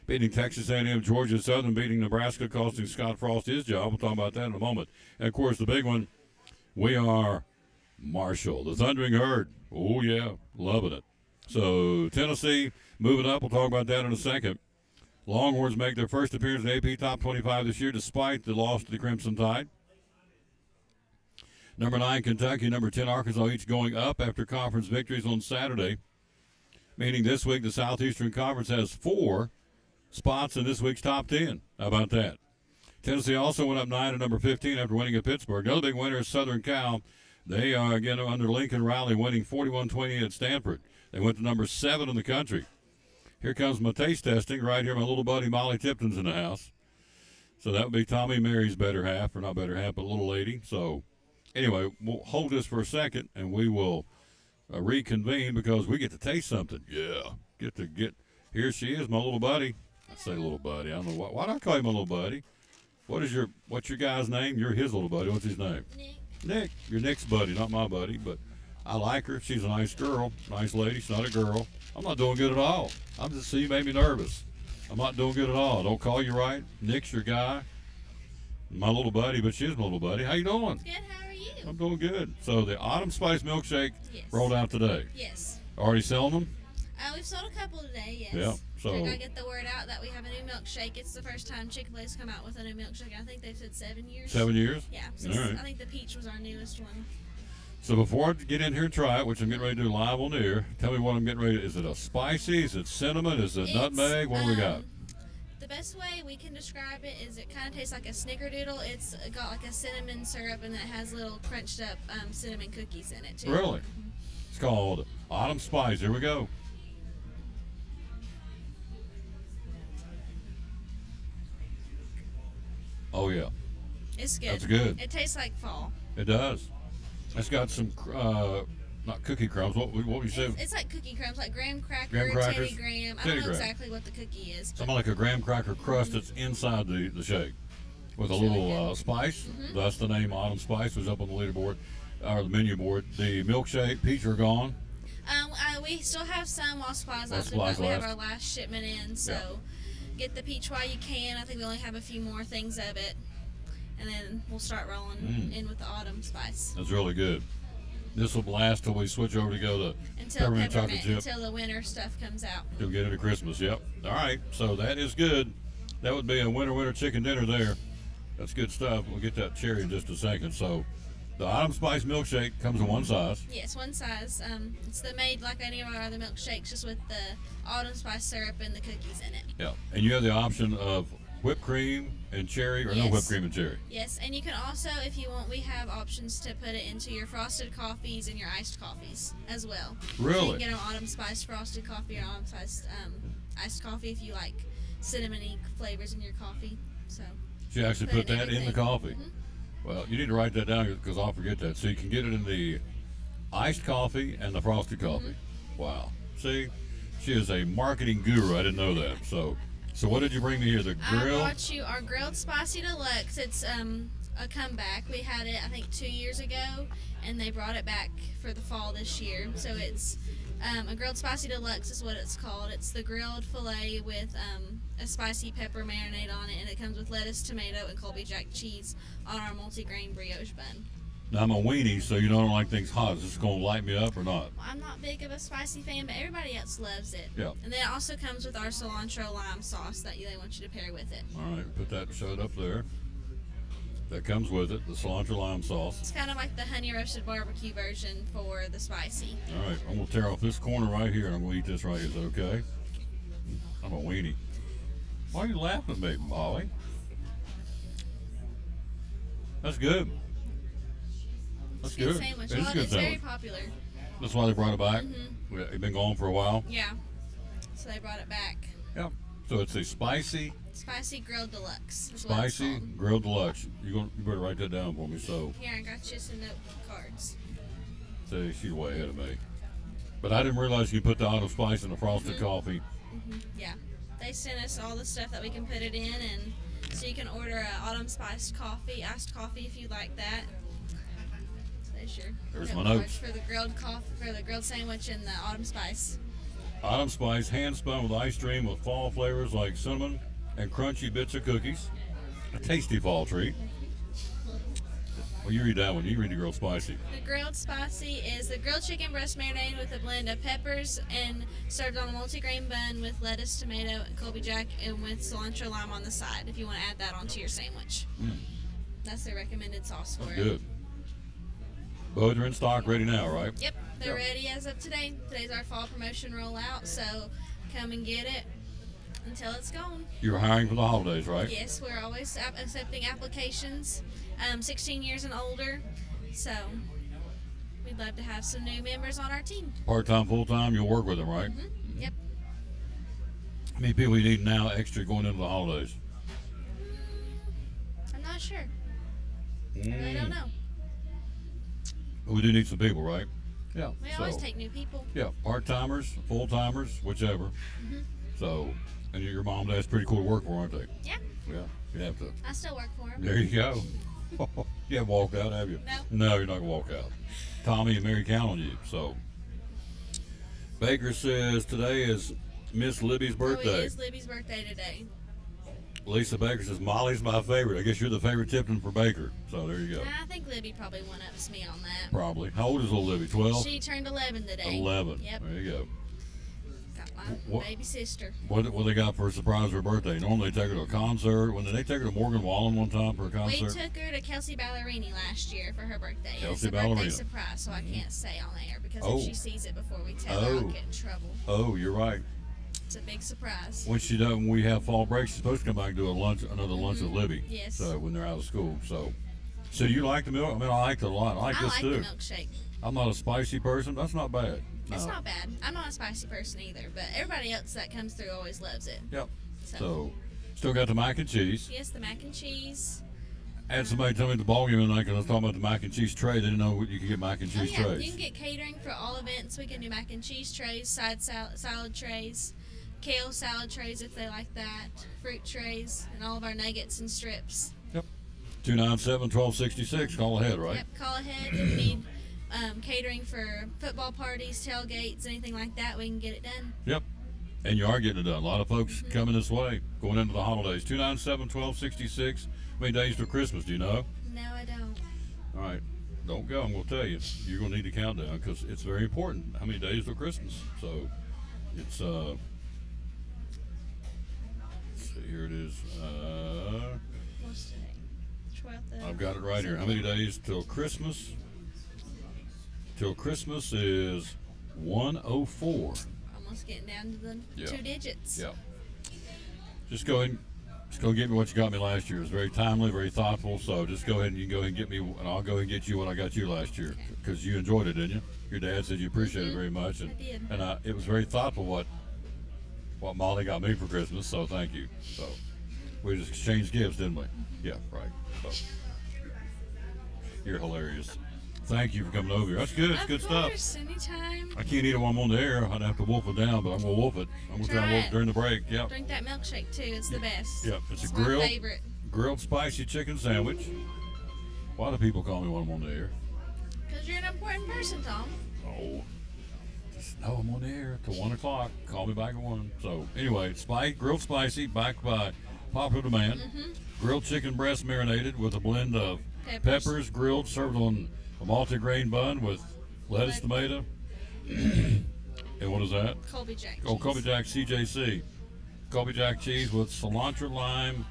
beating Texas A&M, Georgia Southern beating Nebraska, costing Scott Frost his job. We'll talk about that in a moment. And, of course, the big one, we are Marshall, the Thundering Herd. Oh, yeah, loving it. So Tennessee moving up. We'll talk about that in a second. Longhorns make their first appearance in AP Top 25 this year, despite the loss to the Crimson Tide. Number 9, Kentucky, number 10, Arkansas, each going up after conference victories on Saturday, meaning this week the Southeastern Conference has 4 spots in this week's top 10. How about that? Tennessee also went up 9 to number 15 after winning at Pittsburgh. Another big winner is Southern Cal. They are, again, under Lincoln Riley, winning 41-28 at Stanford. They went to number 7 in the country. Here comes my taste testing right here. My little buddy Molly Tipton's in the house. So that would be Tommy Mary's better half, or not better half, but little lady. So anyway, we'll hold this for a second, and we will reconvene because we get to taste something. Yeah, here she is, my little buddy. I say little buddy. I don't know why do I call him my little buddy? What's your guy's name? You're his little buddy. What's his name? Nick. You're Nick's buddy, not my buddy, but I like her. She's a nice girl, nice lady. She's not a girl. I'm not doing good at all. You made me nervous. I'm not doing good at all. Don't call you right. Nick's your guy. My little buddy, but she's my little buddy. How you doing? Good. How are you? I'm doing good. So the Autumn Spice Milkshake rolled out today. Yes. Already selling them? We've sold a couple today, yes. Yeah. So I gotta get the word out that we have a new milkshake. It's the first time Chick-fil-A's come out with a new milkshake. I think they've said 7 years. 7 years? Yeah. All right. I think the peach was our newest one. So before I get in here and try it, which I'm getting ready to do live on the air, tell me what I'm getting ready to. Is it a spicy? Is it cinnamon? Is it nutmeg? What do we got? The best way we can describe it is it kind of tastes like a snickerdoodle. It's got like a cinnamon syrup, and it has little crunched up cinnamon cookies in it too. Really? It's called Autumn Spice. Here we go. Oh yeah. It's good. That's good. It tastes like fall. It does. It's got some, not cookie crumbs. What we say? It's like cookie crumbs, like graham cracker, Graham crackers? Teddy Graham. I don't know exactly what the cookie is. Something like a graham cracker crust that's inside the shake with a little spice. That's the name Autumn Spice, was up on the leaderboard, or the menu board. The milkshake, peach are gone. We still have some while supplies last. We have our last shipment in, so get the peach while you can. I think we only have a few more things of it. and then we'll start rolling in with the autumn spice. That's really good. This will last till we switch over to go to Until peppermint chocolate peppermint, chip. until the winter stuff comes out. You'll get into Christmas. Yep. All right. So that is good. That would be a winter chicken dinner there. That's good stuff. We'll get that cherry in just a second. So the autumn spice milkshake comes in one size. Yes, one size. It's made like any of our other milkshakes, just with the autumn spice syrup and the cookies in it. Yeah. And you have the option of whipped cream and cherry, or no Yes. whipped cream and cherry. Yes, and you can also, if you want, we have options to put it into your frosted coffees and your iced coffees as well. Really? So you can get an autumn spice frosted coffee or autumn spice iced coffee if you like cinnamony flavors in your coffee. So You actually put that in the everything. coffee. Well, you need to write that down because I'll forget that. So you can get it in the iced coffee and the frosted coffee. Wow. See, she is a marketing guru. I didn't know that. So what did you bring me here? The grill? I brought you our grilled spicy deluxe. It's a comeback. We had it I think 2 years ago, and they brought it back for the fall this year. So it's a grilled spicy deluxe is what it's called. It's the grilled filet with a spicy pepper marinade on it, and it comes with lettuce, tomato, and Colby Jack cheese on our multigrain brioche bun. Now, I'm a weenie, so you know I don't like things hot. Is this going to light me up or not? Well, I'm not big of a spicy fan, but everybody else loves it. Yeah. And then it also comes with our cilantro lime sauce that they want you to pair with it. All right, put that showed up there. That comes with it, the cilantro lime sauce. It's kind of like the honey roasted barbecue version for the spicy. All right, I'm going to tear off this corner right here, and I'm going to eat this right here. Is that okay? I'm a weenie. Why are you laughing at me, Molly? That's good. That's It's a good good. sandwich. It is a good It's very sandwich. popular. That's why they brought it back. Mhm. It's been going for a while. Yeah. So they brought it back. Yeah. So it's a spicy Grilled deluxe. Is what it's Spicy called. grilled deluxe. You better write that down for me. So, Here, I got you some note cards. see, she's way ahead of me. But I didn't realize you put the auto spice in the frosted coffee. Yeah. They sent us all the stuff that we can put it in, and so you can order an autumn spiced coffee, iced coffee if you like that. So there's my note notes. cards for the grilled coffee, for the grilled sandwich, and the autumn spice. Autumn spice, hand spun with ice cream with fall flavors like cinnamon and crunchy bits of cookies. A tasty fall treat. Well, you read that one. You read the grilled spicy. The grilled spicy is the grilled chicken breast marinade with a blend of peppers and served on a multigrain bun with lettuce, tomato, and Colby Jack, and with cilantro lime on the side if you want to add that onto your sandwich. That's the recommended sauce for it. Good. Both are in stock, ready now, right? Yep, they're ready as of today. Today's our fall promotion rollout, so come and get it until it's gone. You're hiring for the holidays, right? Yes, we're always accepting applications, 16 years and older, so we'd love to have some new members on our team. Part-time, full-time, you'll work with them, right? Yep. How many people you need now extra going into the holidays? I'm not sure. I really don't know. We do need some people, right? Yeah. We always take new people. Yeah, part-timers, full-timers, whichever. So, and your mom and dad's pretty cool to work for, aren't they? Yeah. Yeah, you have to. I still work for him. There you go. You haven't walked out, have you? No. No, you're not going to walk out. Tommy and Mary count on you. So, Baker says today is Miss Libby's Oh, it birthday. is Libby's birthday today. Lisa Baker says Molly's my favorite. I guess you're the favorite Tipton for Baker. So there you go. I think Libby probably one-ups me on that. Probably. How old is little Libby? 12? She turned 11 today. 11. Yep. There you go. Got my What- baby sister. What they got for a surprise for her birthday? Normally they take her to a concert. When did they take her to Morgan Wallen one time for a We concert? took her to Kelsey Ballerini last year for her birthday. And Kelsey it's a birthday Ballerini. surprise, so I can't say on air because Oh. if she sees it before we tell her, I'll get in trouble. Oh, you're right. It's a big surprise. When we have fall break, she's supposed to come back and do another lunch with Libby. Yes. So when they're out of school. So you like the milk? I mean, I liked it a lot. I like this too. the milkshake. I'm not a spicy person. That's not bad. It's No. not bad. I'm not a spicy person either, but everybody else that comes through always loves it. Yep. So still got the mac and cheese. Yes, the mac and cheese. I had somebody tell me at the ball game tonight because I was talking about the mac and cheese tray. They didn't know you could get mac and cheese You trays. can get catering for all events. We can do mac and cheese trays, side salad trays, kale salad trays if they like that, fruit trays, and all of our nuggets and strips. 297-1266. Call ahead, right? Yep, call ahead if you need catering for football parties, tailgates, anything like that. We can get it done. Yep. And you are getting it done. A lot of folks coming this way, going into the holidays. 297-1266. How many days till Christmas, do you know? No, I don't. All right. Don't go. I'm going to tell you. You're going to need a countdown because it's very important. How many days till Christmas? So it's, let's see, here it is. What's today? 12th. I've got it right here. How many days till Christmas? Till Christmas is 104. Almost getting down to the 2 digits. Yeah. Just go ahead. Just go get me what you got me last year. It was very timely, very thoughtful. So just go ahead and you can go ahead and get me, and I'll go ahead and get you what I got you last year because you enjoyed it, didn't you? Your dad said you appreciated it very much, and I did. And it was very thoughtful what Molly got me for Christmas. So thank you. So we just exchanged gifts, didn't we? Yeah, right. So, you're hilarious. Thank you for coming over here. That's good. It's good stuff. Of course, anytime. I can't eat it while I'm on the air. I'd have to wolf it down, but I'm gonna wolf it. I'm gonna try to wolf it during the break. Yep. Drink that milkshake too. It's the best. Yep. It's a my favorite. grilled spicy chicken sandwich. Why do people call me when I'm on the air? Because you're an important person, Tom. Oh, just know I'm on the air till 1 o'clock. Call me back at 1. So anyway, grilled spicy, backed by popular demand. Grilled chicken breast marinated with a blend of peppers grilled, served on a multi-grain bun with lettuce, tomato, and what is that? Colby Jack. Oh, Colby Jack CJC. Colby Jack cheese with cilantro lime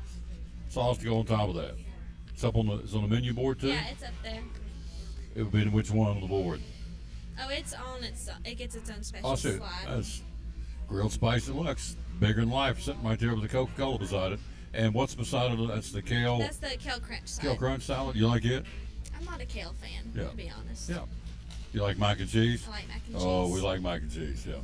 sauce to go on top of that. It's up on it's on the menu board too? Yeah, it's up there. It would be which one on the board? Oh, it's on it gets its own special Oh, see, slide. that's grilled spice deluxe. Bigger than life, sitting right there with the Coca-Cola beside it. And what's beside it? That's the kale. That's the kale crunch salad. Kale crunch salad. You like it? I'm not a kale fan, Yeah. to be honest. Yeah. You like mac and cheese? I like mac and cheese. Oh, we like mac and cheese, yeah.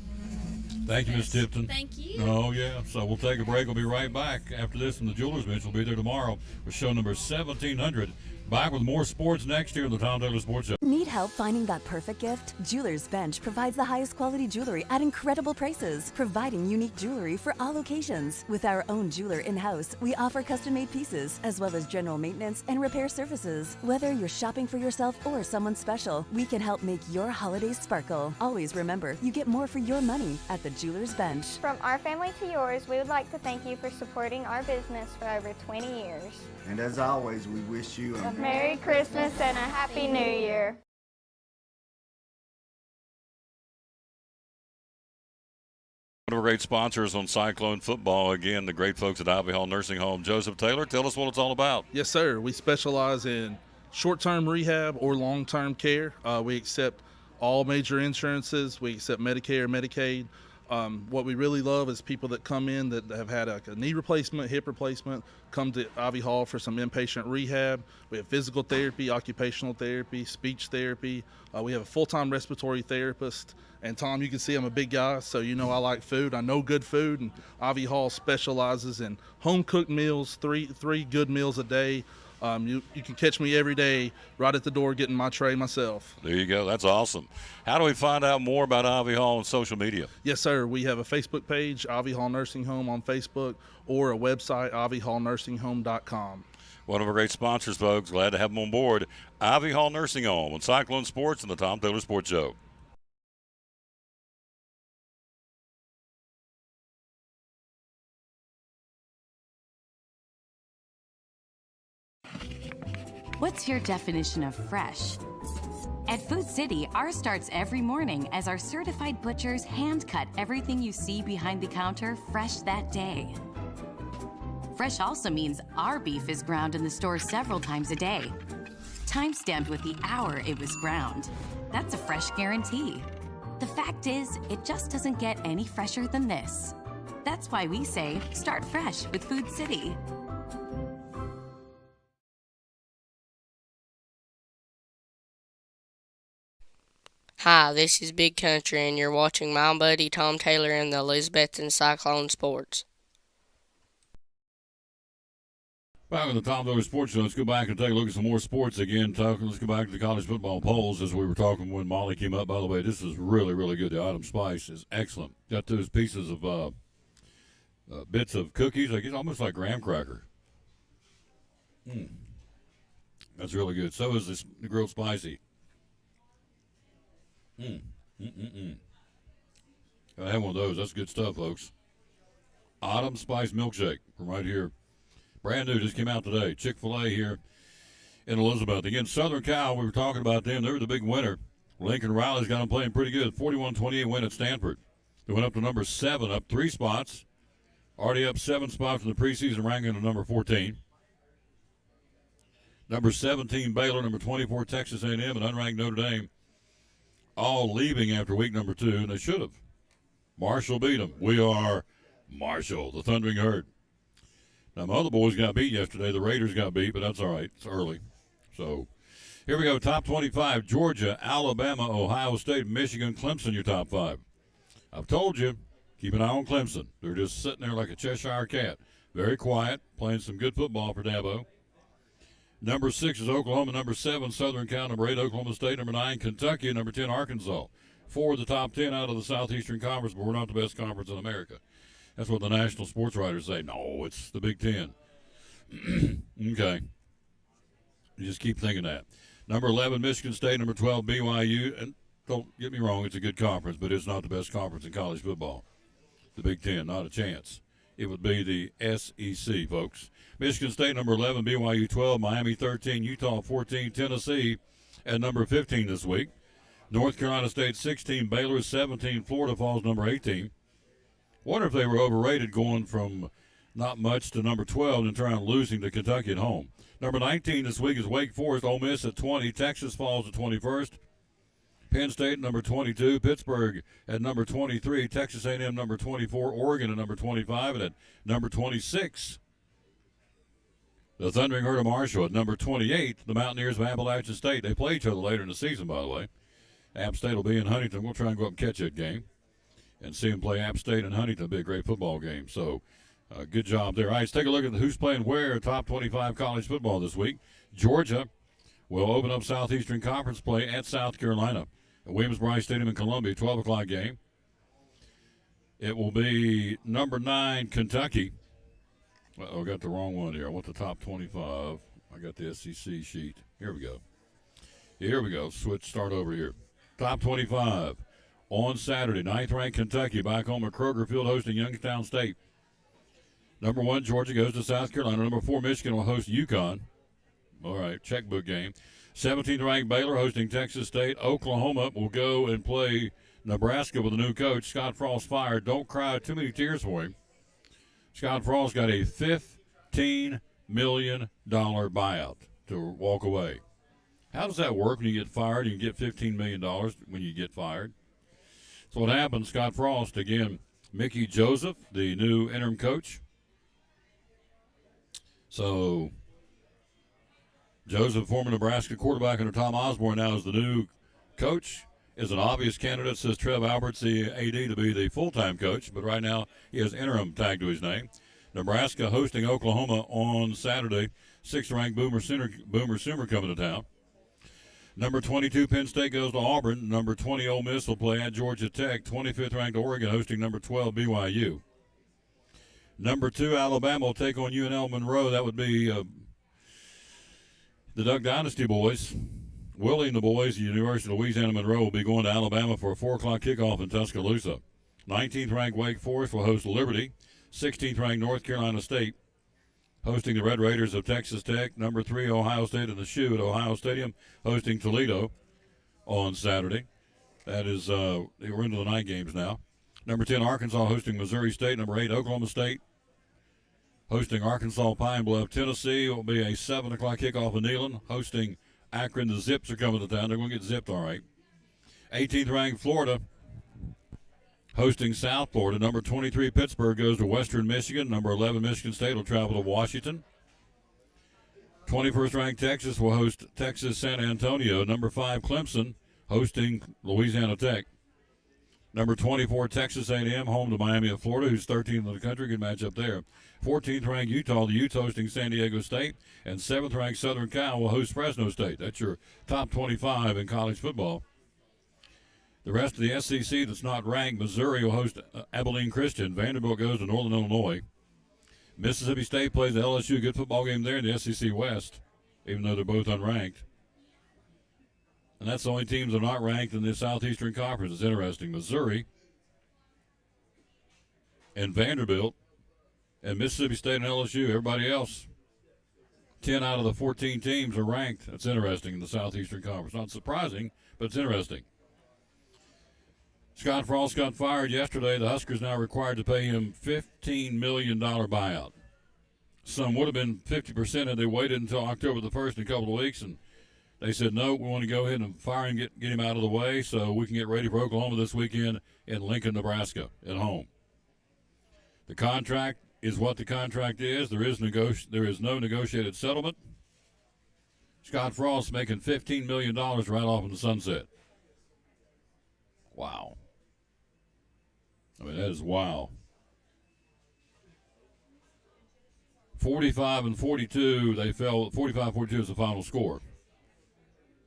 Thank you, Miss Tipton. Thank you. Oh, yeah. So we'll take a break. We'll be right back after this, and the Jewelers Bench will be there tomorrow with show number 1700. Back with more sports next year on the Tom Taylor Sports Show. Need help finding that perfect gift? Jewelers Bench provides the highest quality jewelry at incredible prices, providing unique jewelry for all occasions. With our own jeweler in-house, we offer custom-made pieces, as well as general maintenance and repair services. Whether you're shopping for yourself or someone special, we can help make your holidays sparkle. Always remember, you get more for your money at the Jewelers Bench. From our family to yours, we would like to thank you for supporting our business for over 20 years. And as always, we wish you a Merry Christmas and a Happy New Year. One of our great sponsors on Cyclone Football, again, the great folks at Ivy Hall Nursing Home. Joseph Taylor, tell us what it's all about. Yes, sir. We specialize in short-term rehab or long-term care. We accept all major insurances. We accept Medicare, Medicaid. What we really love is people that come in that have had a knee replacement, hip replacement, come to Ivy Hall for some inpatient rehab. We have physical therapy, occupational therapy, speech therapy. We have a full-time respiratory therapist. And Tom, you can see I'm a big guy, so you know I like food. I know good food, and Ivy Hall specializes in home-cooked meals, three good meals a day. You can catch me every day right at the door getting my tray myself. There you go. That's awesome. How do we find out more about Ivy Hall on social media? Yes, sir. We have a Facebook page, Ivy Hall Nursing Home on Facebook, or a website, ivyhallnursinghome.com. One of our great sponsors, folks. Glad to have them on board. Ivy Hall Nursing Home on Cyclone Sports and the Tom Taylor Sports Show. What's your definition of fresh? At Food City, ours starts every morning as our certified butchers hand cut everything you see behind the counter fresh that day. Fresh also means our beef is ground in the store several times a day, time-stamped with the hour it was ground. That's a fresh guarantee. The fact is, it just doesn't get any fresher than this. That's why we say, start fresh with Food City. Hi, this is Big Country, and you're watching my buddy Tom Taylor in the Elizabethton Cyclone Sports. Back on the Tom Taylor Sports Show, let's go back and take a look at some more sports again. Let's go back to the college football polls as we were talking when Molly came up. By the way, this is really, really good. The Autumn Spice is excellent. Got those pieces of bits of cookies, like it's almost like graham cracker. That's really good. So is this grilled spicy. I have one of those. That's good stuff, folks. Autumn Spice Milkshake from right here. Brand new, just came out today. Chick-fil-A here in Elizabeth. Again, Southern Cal, we were talking about them. They were the big winner. Lincoln Riley's got them playing pretty good. 41-28 win at Stanford. They went up to number 7, up 3 spots. Already up 7 spots in the preseason ranking to number 14. Number 17, Baylor. Number 24, Texas A&M. And unranked Notre Dame. All leaving after week number 2, and they should have. Marshall beat them. We are Marshall, the Thundering Herd. Now, my other boys got beat yesterday. The Raiders got beat, but that's all right. It's early. So, here we go. Top 25, Georgia, Alabama, Ohio State, Michigan, Clemson, your top 5. I've told you, keep an eye on Clemson. They're just sitting there like a Cheshire cat. Very quiet, playing some good football for Dabo. Number 6 is Oklahoma. Number 7, Southern Cal. Number 8, Oklahoma State. Number 9, Kentucky. Number 10, Arkansas. 4 of the top 10 out of the Southeastern Conference, but we're not the best conference in America. That's what the national sports writers say. No, it's the Big Ten. Okay. You just keep thinking that. Number 11, Michigan State. Number 12, BYU. And don't get me wrong, it's a good conference, but it's not the best conference in college football. The Big Ten, not a chance. It would be the SEC, folks. Michigan State, number 11, BYU 12, Miami 13, Utah 14, Tennessee at number 15 this week. North Carolina State 16, Baylor 17, Florida falls number 18. Wonder if they were overrated going from not much to number 12 and trying losing to Kentucky at home. Number 19 this week is Wake Forest, Ole Miss at 20, Texas falls at 21st. Penn State number 22, Pittsburgh at number 23, Texas A&M number 24, Oregon at number 25, and at number 26, the Thundering Herd of Marshall at number 28, the Mountaineers of Appalachian State. They play each other later in the season, by the way. App State will be in Huntington. We'll try and go up and catch that game and see them play App State and Huntington. It'll be a great football game. So, good job there. All right, let's take a look at who's playing where. Top 25 college football this week. Georgia will open up Southeastern Conference play at South Carolina at Williams-Brice Stadium in Columbia, 12 o'clock game. It will be number 9, Kentucky. Uh-oh, I got the wrong one here. I want the top 25. I got the SEC sheet. Here we go. Here we go. Start over here. Top 25 on Saturday. 9th-ranked Kentucky back home at Kroger Field hosting Youngstown State. Number 1, Georgia goes to South Carolina. Number 4, Michigan will host UConn. All right, checkbook game. 17th-ranked Baylor hosting Texas State. Oklahoma will go and play Nebraska with a new coach. Scott Frost fired. Don't cry too many tears for him. Scott Frost got a $15 million buyout to walk away. How does that work when you get fired? You get $15 million when you get fired. So what happened, Scott Frost, again, Mickey Joseph, the new interim coach. So Joseph, former Nebraska quarterback under Tom Osborne, now is the new coach. Is an obvious candidate, says Trev Alberts, the AD, to be the full-time coach, but right now he has interim tagged to his name. Nebraska hosting Oklahoma on Saturday. 6th-ranked Boomer Sooner coming to town. Number 22, Penn State goes to Auburn. Number 20, Ole Miss will play at Georgia Tech. 25th-ranked Oregon hosting number 12, BYU. Number 2, Alabama will take on UNL Monroe. That would be the Duck Dynasty boys. Willie and the boys, the University of Louisiana Monroe, will be going to Alabama for a 4 o'clock kickoff in Tuscaloosa. 19th-ranked Wake Forest will host Liberty. 16th-ranked North Carolina State hosting the Red Raiders of Texas Tech. Number 3, Ohio State in the shoe at Ohio Stadium hosting Toledo on Saturday. That is, we're into the night games now. Number 10, Arkansas hosting Missouri State. Number 8, Oklahoma State hosting Arkansas Pine Bluff. Tennessee will be a 7 o'clock kickoff in Neyland hosting Akron. The Zips are coming to town. They're going to get zipped all right. 18th-ranked Florida hosting South Florida. Number 23, Pittsburgh goes to Western Michigan. Number 11, Michigan State will travel to Washington. 21st-ranked Texas will host Texas San Antonio. Number 5, Clemson hosting Louisiana Tech. Number 24, Texas A&M, home to Miami of Florida, who's 13th in the country. Good matchup there. 14th-ranked Utah, the Utes hosting San Diego State. And 7th-ranked Southern Cal will host Fresno State. That's your top 25 in college football. The rest of the SEC that's not ranked, Missouri will host Abilene Christian. Vanderbilt goes to Northern Illinois. Mississippi State plays the LSU. Good football game there in the SEC West, even though they're both unranked. And that's the only teams that are not ranked in the Southeastern Conference. It's interesting. Missouri and Vanderbilt and Mississippi State and LSU. Everybody else 10 out of the 14 teams are ranked. That's interesting in the Southeastern Conference. Not surprising, but it's interesting. Scott Frost got fired yesterday. The Huskers now required to pay him $15 million buyout. Some would have been 50% had they waited until October the 1st in a couple of weeks, and they said, no, we want to go ahead and fire him, get him out of the way so we can get ready for Oklahoma this weekend in Lincoln, Nebraska at home. The contract is what the contract is. There is no negotiated settlement. Scott Frost making $15 million right off in the sunset. Wow. I mean, that is wow. 45-42, they fell. 45-42 is the final score.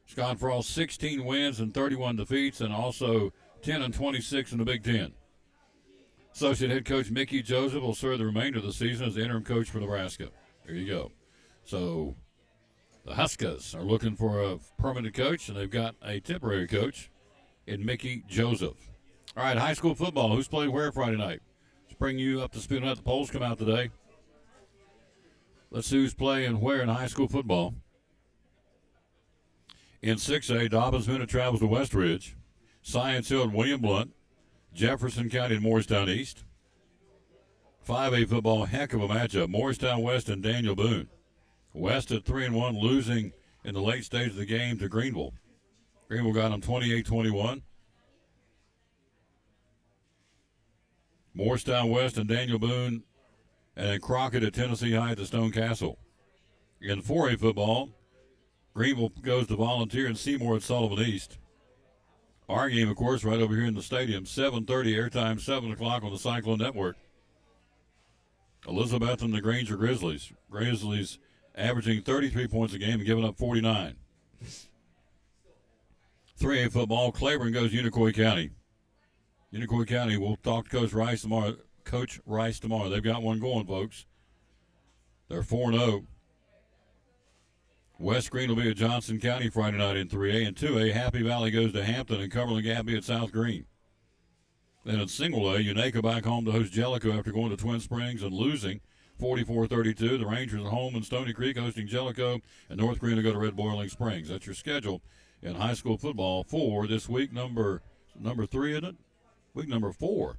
Scott Frost, 16 wins and 31 defeats, and also 10-26 in the Big Ten. Associate head coach Mickey Joseph will serve the remainder of the season as the interim coach for Nebraska. There you go. So the Huskers are looking for a permanent coach, and they've got a temporary coach in Mickey Joseph. All right, high school football. Who's playing where Friday night? Let's bring you up to speed on that. The polls come out today. Let's see who's playing where in high school football. In 6A, Dobbins Minute travels to West Ridge. Science Hill and William Blunt. Jefferson County and Morristown East. 5A football, heck of a matchup. Morristown West and Daniel Boone. West at 3-1, losing in the late stage of the game to Greenville. Greenville got them 28-21. Morristown West and Daniel Boone, and then Crockett at Tennessee High at the Stone Castle. In 4A football, Greenville goes to Volunteer and Seymour at Sullivan East. Our game, of course, right over here in the stadium, 7:30 airtime, 7 o'clock on the Cyclone Network. Elizabethton, the Granger Grizzlies. Grizzlies averaging 33 points a game and giving up 49. 3A football, Claiborne goes Unicoi County. Unicoi County, we'll talk to Coach Rice tomorrow. They've got one going, folks. They're 4-0. West Green will be at Johnson County Friday night in 3A. And 2A, Happy Valley goes to Hampton and Cumberland Gap be at South Green. Then in single A, Unaka back home to host Jellicoe after going to Twin Springs and losing 44-32. The Rangers at home in Stony Creek hosting Jellicoe, and North Green will go to Red Boiling Springs. That's your schedule in high school football for this week number 3, isn't it? Week number 4.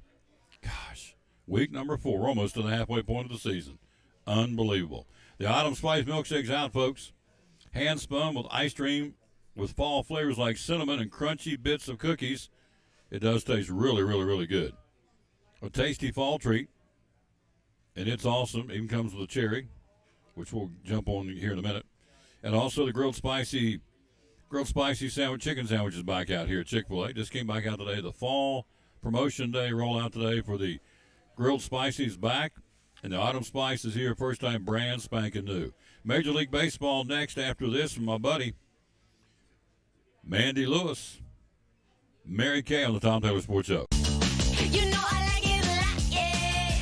Gosh, week number 4. We're almost to the halfway point of the season. Unbelievable. The Autumn Spice Milkshake's out, folks. Hand spun with ice cream with fall flavors like cinnamon and crunchy bits of cookies. It does taste really, really, really good. A tasty fall treat, and it's awesome. Even comes with a cherry, which we'll jump on here in a minute. And also the grilled spicy sandwich, chicken sandwiches back out here at Chick-fil-A. Just came back out today. The fall promotion day rollout today for the grilled spicy's back. And the Autumn Spice is here, first time brand spanking new. Major League Baseball next after this from my buddy, Mandy Lewis. Mary Kay on the Tom Taylor Sports Show. You know I like it a lot, yeah.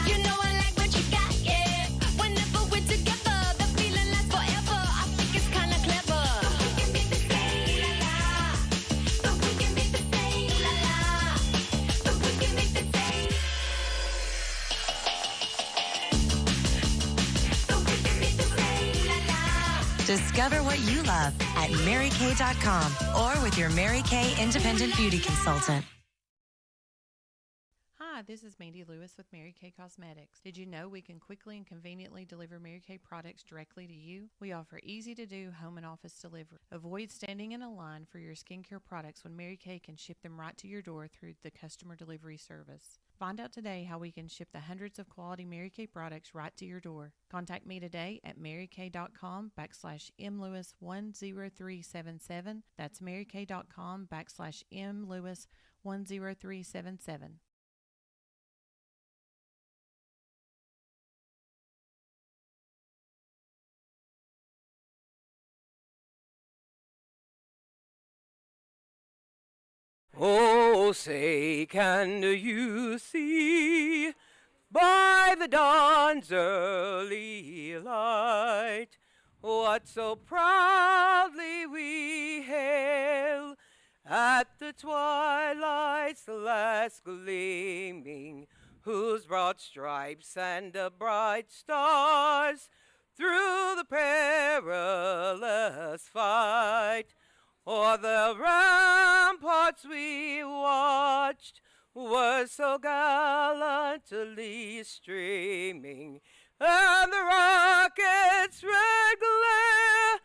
You know I like what you got, yeah. Whenever we're together, the feeling lasts forever. I think it's kind of clever. But we can be the same, la-la. But we can be the same, la-la. But we can be the same. But we can be the same, la-la. Discover what you love at MaryKay.com or with your Mary Kay Independent Beauty Consultant. Hi, this is Mandy Lewis with Mary Kay Cosmetics. Did you know we can quickly and conveniently deliver Mary Kay products directly to you? We offer easy-to-do home and office delivery. Avoid standing in a line for your skincare products when Mary Kay can ship them right to your door through the customer delivery service. Find out today how we can ship the hundreds of quality Mary Kay products right to your door. Contact me today at marykay.com/mlewis10377. That's marykay.com/mlewis10377. Oh, say, can you see by the dawn's early light what so proudly we hail at the twilight's last gleaming, whose broad stripes and the bright stars through the stars so gallantly streaming, and the rocket's red glare,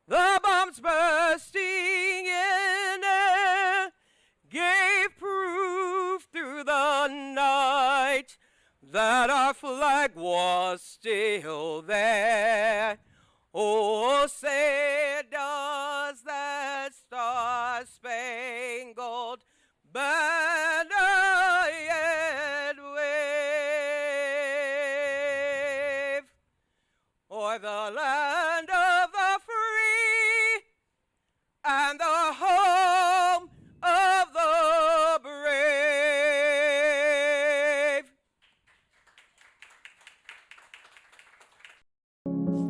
the bombs bursting in air, gave proof through the night that our flag was still there. Oh, say does that star-spangled banner yet wave o'er the land of the free and the home of the brave?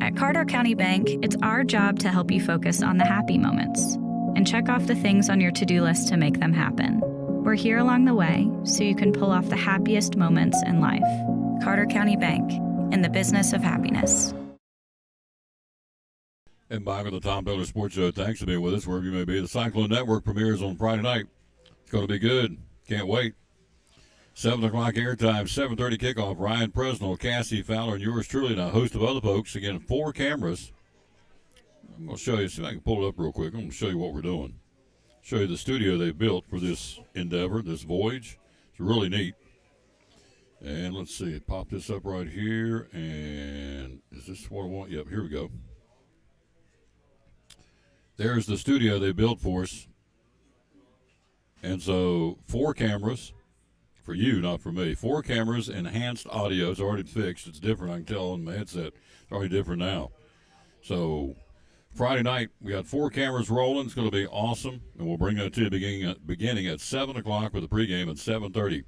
At Carter County Bank, it's our job to help you focus on the happy moments and check off the things on your to-do list to make them happen. We're here along the way so you can pull off the happiest moments in life. Carter County Bank, in the business of happiness. And back on the Tom Taylor Sports Show. Thanks for being with us wherever you may be. The Cyclone Network premieres on Friday night. It's going to be good. Can't wait. 7 o'clock airtime, 7:30 kickoff. Ryan Presnell, Cassie Fowler, and yours truly, and a host of other folks. Again, 4 cameras. I'm going to show you, see if I can pull it up real quick. I'm going to show you what we're doing. Show you the studio they built for this endeavor, this voyage. It's really neat. And let's see, pop this up right here. And is this what I want? Yep, here we go. There's the studio they built for us. And so 4 cameras. For you, not for me. 4 cameras, enhanced audio. It's already fixed. It's different. I can tell on my headset. It's already different now. So Friday night, we got 4 cameras rolling. It's going to be awesome. And we'll bring that to you beginning at 7 o'clock with the pregame at 7:30.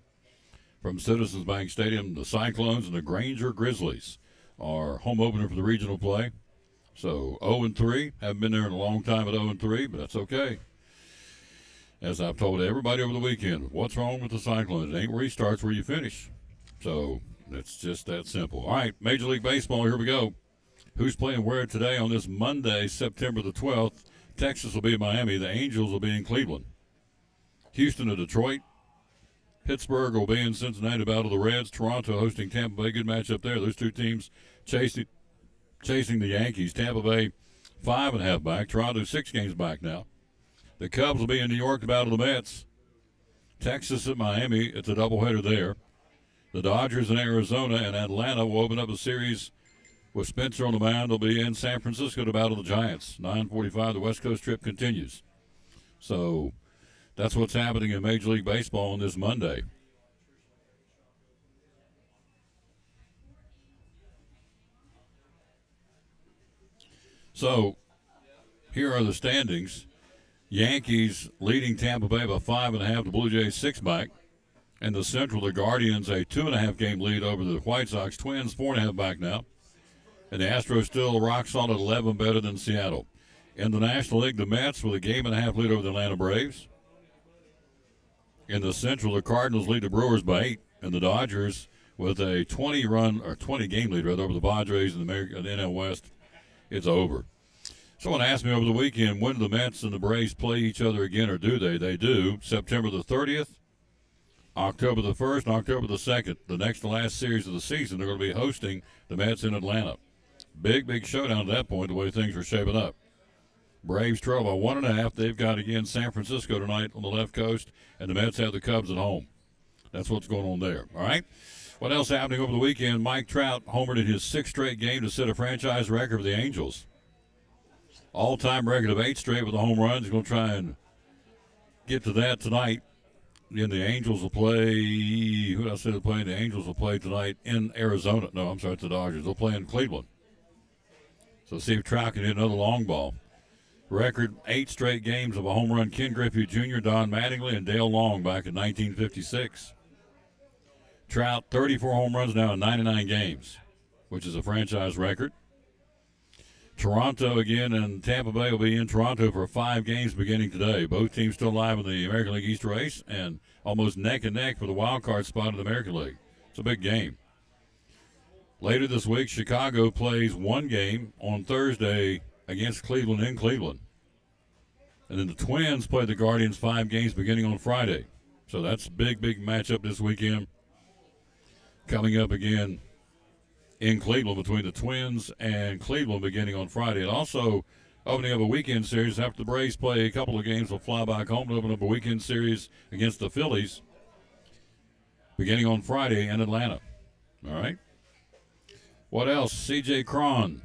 From Citizens Bank Stadium, the Cyclones and the Granger Grizzlies are home opener for the regional play. So 0-3. Haven't been there in a long time at 0-3, but that's okay. As I've told everybody over the weekend, what's wrong with the Cyclones? It ain't where you start, it's where you finish. So it's just that simple. All right, Major League Baseball, here we go. Who's playing where today on this Monday, September the 12th? Texas will be in Miami. The Angels will be in Cleveland. Houston to Detroit. Pittsburgh will be in Cincinnati, battle the Reds. Toronto hosting Tampa Bay. Good matchup there. Those 2 teams chasing the Yankees. Tampa Bay 5.5 back. Toronto 6 games back now. The Cubs will be in New York to battle the Mets. Texas at Miami. It's a doubleheader there. The Dodgers in Arizona and Atlanta will open up a series with Spencer on the mound. They'll be in San Francisco to battle the Giants. 9:45, the West Coast trip continues. So that's what's happening in Major League Baseball on this Monday. So here are the standings. Yankees leading Tampa Bay by 5.5. The Blue Jays 6 back. In the Central, the Guardians a 2.5 game lead over the White Sox. Twins 4.5 back now. And the Astros still rock solid 11 better than Seattle. In the National League, the Mets with a 1.5 lead over the Atlanta Braves. In the Central, the Cardinals lead the Brewers by 8. And the Dodgers with a 20 game lead over the Padres in the NL West. It's over. Someone asked me over the weekend, when do the Mets and the Braves play each other again, or do they? They do. September the 30th, October the 1st, and October the 2nd. The next to last series of the season, they're going to be hosting the Mets in Atlanta. Big showdown at that point, the way things are shaping up. Braves trail by 1.5. They've got, again, San Francisco tonight on the left coast, and the Mets have the Cubs at home. That's what's going on there, all right? What else happening over the weekend? Mike Trout homered in his 6th straight game to set a franchise record for the Angels. All-time record of 8 straight with the home runs. He's going to try and get to that tonight. Then the Angels will play, who else said they're playing? The Angels will play tonight in Arizona. No, I'm sorry, it's the Dodgers. They'll play in Cleveland. So see if Trout can hit another long ball. Record 8 straight games of a home run. Ken Griffey Jr., Don Mattingly, and Dale Long back in 1956. Trout, 34 home runs now in 99 games, which is a franchise record. Toronto again, and Tampa Bay will be in Toronto for 5 games beginning today. Both teams still alive in the American League East race and almost neck and neck for the wild card spot in the American League. It's a big game. Later this week, Chicago plays 1 game on Thursday against Cleveland in Cleveland. And then the Twins play the Guardians 5 games beginning on Friday. So that's a big matchup this weekend. Coming up again in Cleveland between the Twins and Cleveland beginning on Friday. And also opening up a weekend series after the Braves play a couple of games. They'll fly back home to open up a weekend series against the Phillies beginning on Friday in Atlanta. All right. What else? C.J. Cron.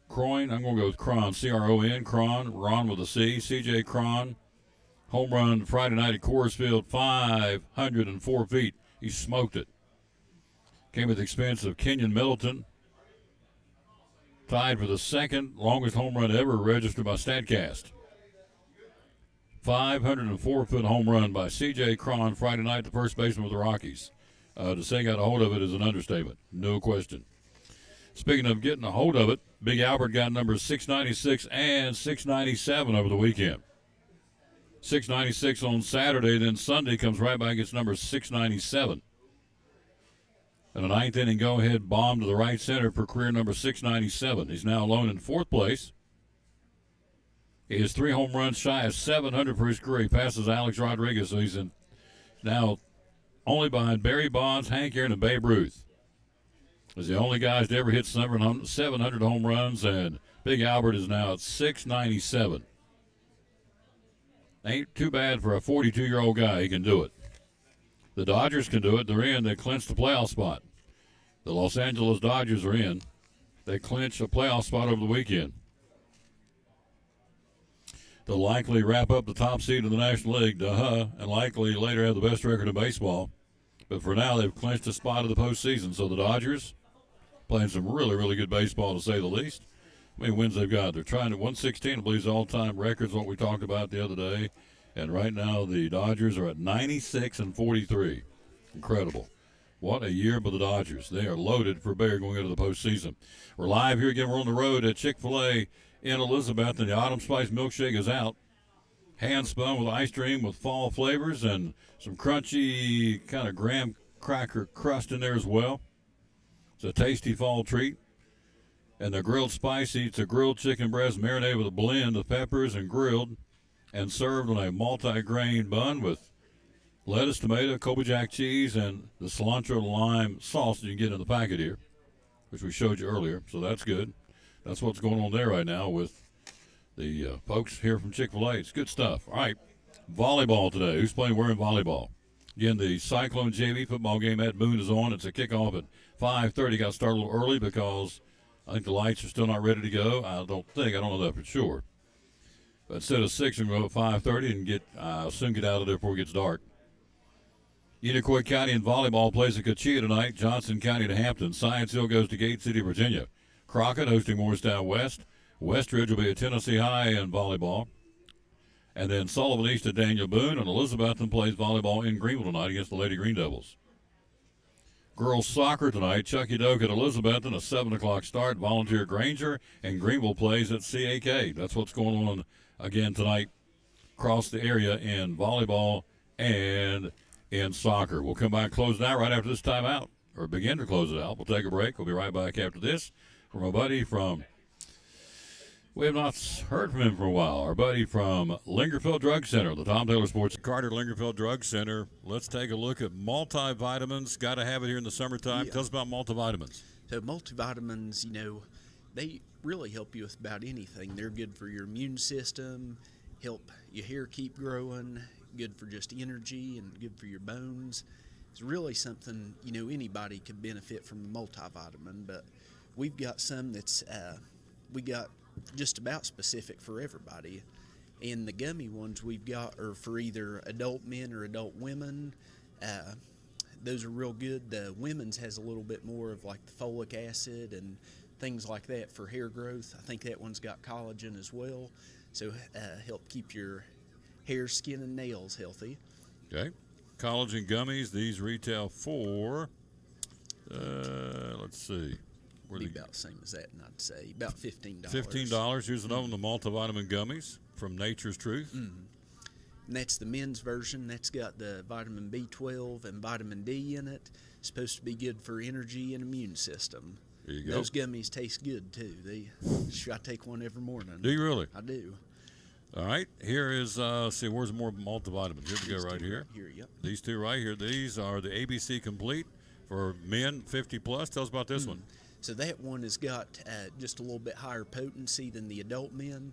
I'm going to go with Cron. C-R-O-N. Cron. Ron with a C. C.J. Cron. Home run Friday night at Coors Field. 504 feet. He smoked it. Came at the expense of Kenyon Middleton. Tied for the second longest home run ever registered by StatCast. 504-foot home run by C.J. Cron Friday night, the first baseman with the Rockies. To say got a hold of it is an understatement, no question. Speaking of getting a hold of it, Big Albert got numbers 696 and 697 over the weekend. 696 on Saturday, then Sunday comes right back, gets number 697. And a ninth inning go-ahead bomb to the right center for career number 697. He's now alone in fourth place. He is 3 home runs shy of 700 for his career. He passes Alex Rodriguez, so he's now only behind Barry Bonds, Hank Aaron, and Babe Ruth. He's the only guys to ever hit 700 home runs, and Big Albert is now at 697. Ain't too bad for a 42-year-old guy. He can do it. The Dodgers can do it. They're in. They clinched the playoff spot. The Los Angeles Dodgers are in. They clinched a playoff spot over the weekend. They'll likely wrap up the top seed in the National League, and likely later have the best record in baseball. But for now, they've clinched a spot of the postseason. So the Dodgers playing some really, really good baseball, to say the least. How many wins they've got? They're trying to 116, I believe, is all-time records, what we talked about the other day. And right now, the Dodgers are at 96-43. Incredible. What a year for the Dodgers. They are loaded for bear going into the postseason. We're live here again. We're on the road at Chick-fil-A in Elizabeth, and the Autumn Spice Milkshake is out. Hand spun with ice cream with fall flavors and some crunchy kind of graham cracker crust in there as well. It's a tasty fall treat. And the grilled spicy, it's a grilled chicken breast marinated with a blend of peppers and grilled and served on a multi-grain bun with lettuce, tomato, Kobe Jack cheese, and the cilantro lime sauce that you can get in the packet here, which we showed you earlier. So that's good. That's what's going on there right now with the folks here from Chick-fil-A. It's good stuff. All right, volleyball today. Who's playing where in volleyball? Again, the Cyclone JV football game at Boone is on. It's a kickoff at 5:30. Got started a little early because I think the lights are still not ready to go. I don't know that for sure. But instead of 6, we're going to go at 5:30 and soon get out of there before it gets dark. Unicoi County in volleyball plays at Kachia tonight. Johnson County to Hampton. Science Hill goes to Gate City, Virginia. Crockett hosting Morristown West. Westridge will be at Tennessee High in volleyball. And then Sullivan East at Daniel Boone, and Elizabethton plays volleyball in Greenville tonight against the Lady Green Devils. Girls soccer tonight, Chucky Doak at Elizabethton, a 7 o'clock start. Volunteer Granger, and Greenville plays at CAK. That's what's going on again tonight across the area in volleyball and in soccer. We'll come back and close it out right after this timeout, or begin to close it out. We'll take a break. We'll be right back after this from a buddy from... We have not heard from him for a while. Our buddy from Lingerfeld Drug Center, the Tom Taylor Sports Carter Lingerfeld Drug Center. Let's take a look at multivitamins. Got to have it here in the summertime. Yeah. Tell us about multivitamins. So multivitamins, they really help you with about anything. They're good for your immune system, help your hair keep growing, good for just energy, and good for your bones. It's really something, anybody could benefit from a multivitamin, but we've got some that's, we got just about specific for everybody. And the gummy ones we've got are for either adult men or adult women. Those are real good. The women's has a little bit more of like the folic acid and things like that for hair growth. I think that one's got collagen as well. So help keep your hair, skin, and nails healthy. Okay. Collagen gummies. These retail for, let's see. Be about the same as that, and I'd say about $15. $15. Here's another one, the multivitamin gummies from Nature's Truth. Mm-hmm. And that's the men's version. That's got the vitamin B12 and vitamin D in it. It's supposed to be good for energy and immune system. There you go. Those gummies taste good, too. I take one every morning. Do you really? I do. All right, here is, see, where's more multivitamins? Here we go, right here. Yep. These two right here. These are the ABC Complete for men 50 plus. Tell us about this one. So that one has got just a little bit higher potency than the adult men.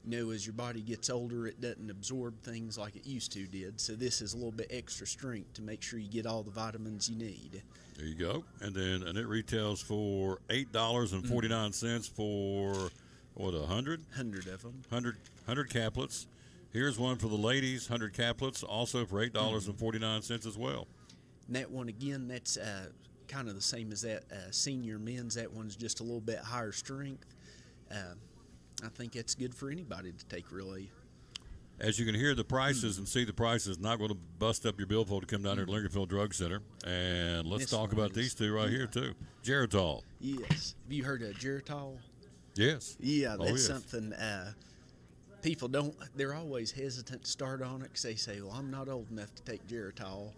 You know, as your body gets older, it doesn't absorb things like it used to did. So this is a little bit extra strength to make sure you get all the vitamins you need. There you go. And it retails for $8.49 for, what, 100? 100 of them. 100 caplets. Here's one for the ladies, 100 caplets, also for $8.49 as well. And that one, again, that's kind of the same as that senior men's. That one's just a little bit higher strength. I think that's good for anybody to take, really. As you can hear the prices and see the prices, not going to bust up your billfold to come down here to Lincolnville Drug Center. And let's talk about these two right here, too. Geritol. Yes. Have you heard of Geritol? Yes. Yeah, that's something people don't, they're always hesitant to start on it because they say, well, I'm not old enough to take Geritol.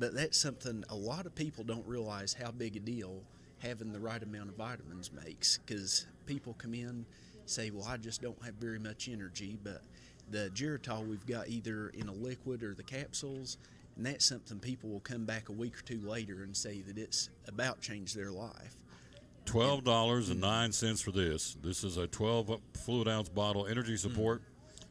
But that's something a lot of people don't realize how big a deal having the right amount of vitamins makes, because people come in, say, well, I just don't have very much energy, but the Geritol we've got either in a liquid or the capsules, and that's something people will come back a week or two later and say that it's about changed their life. $12.09 for this. This is a 12 fluid ounce bottle, energy support,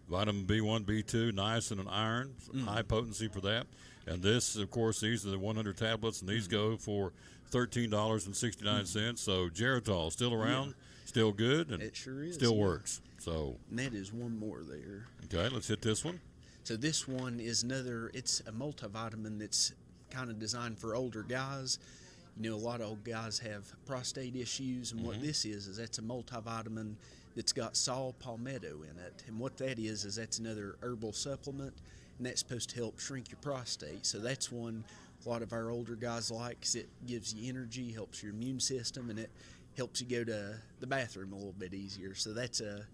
vitamin B1, B2, niacin, and iron, high potency for that. And this, of course, these are the 100 tablets, and these go for $13.69. So Geritol still around, still good, and it sure is, still works. So and that is one more there. Okay, let's hit this one. So this one is it's a multivitamin that's kind of designed for older guys. You know, a lot of old guys have prostate issues, and what this is that's a multivitamin that's got saw palmetto in it. And what that is that's another herbal supplement, and that's supposed to help shrink your prostate. So that's one a lot of our older guys like, because it gives you energy, helps your immune system, and it helps you go to the bathroom a little bit easier. So that's a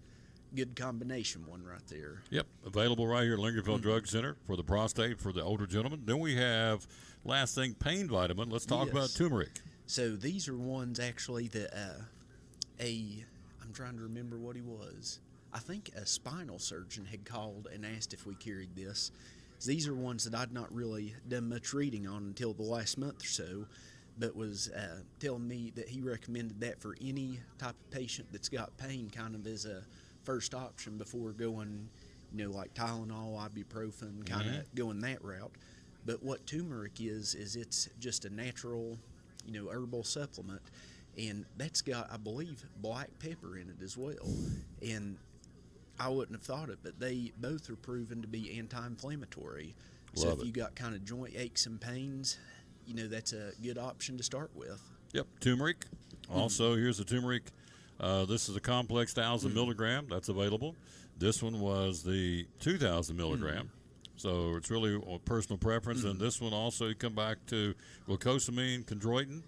good combination one right there. Yep, available right here at Lincolnville Drug Center for the prostate for the older gentleman. Then we have, last thing, pain vitamin. Let's talk about turmeric. So these are ones actually that I'm trying to remember what he was. I think a spinal surgeon had called and asked if we carried this. These are ones that I'd not really done much reading on until the last month or so, but was telling me that he recommended that for any type of patient that's got pain, kind of as a first option before going, you know, like Tylenol, ibuprofen, kind of going that route. But what turmeric is it's just a natural, you know, herbal supplement, and that's got, I believe, black pepper in it as well. And I wouldn't have thought it, but they both are proven to be anti-inflammatory. So if you got kind of joint aches and pains, you know, that's a good option to start with. Yep, turmeric. Also, here's the turmeric. This is a complex 1,000 milligram. That's available. This one was the 2,000 milligram. So it's really a personal preference. And this one also, you come back to glucosamine, chondroitin,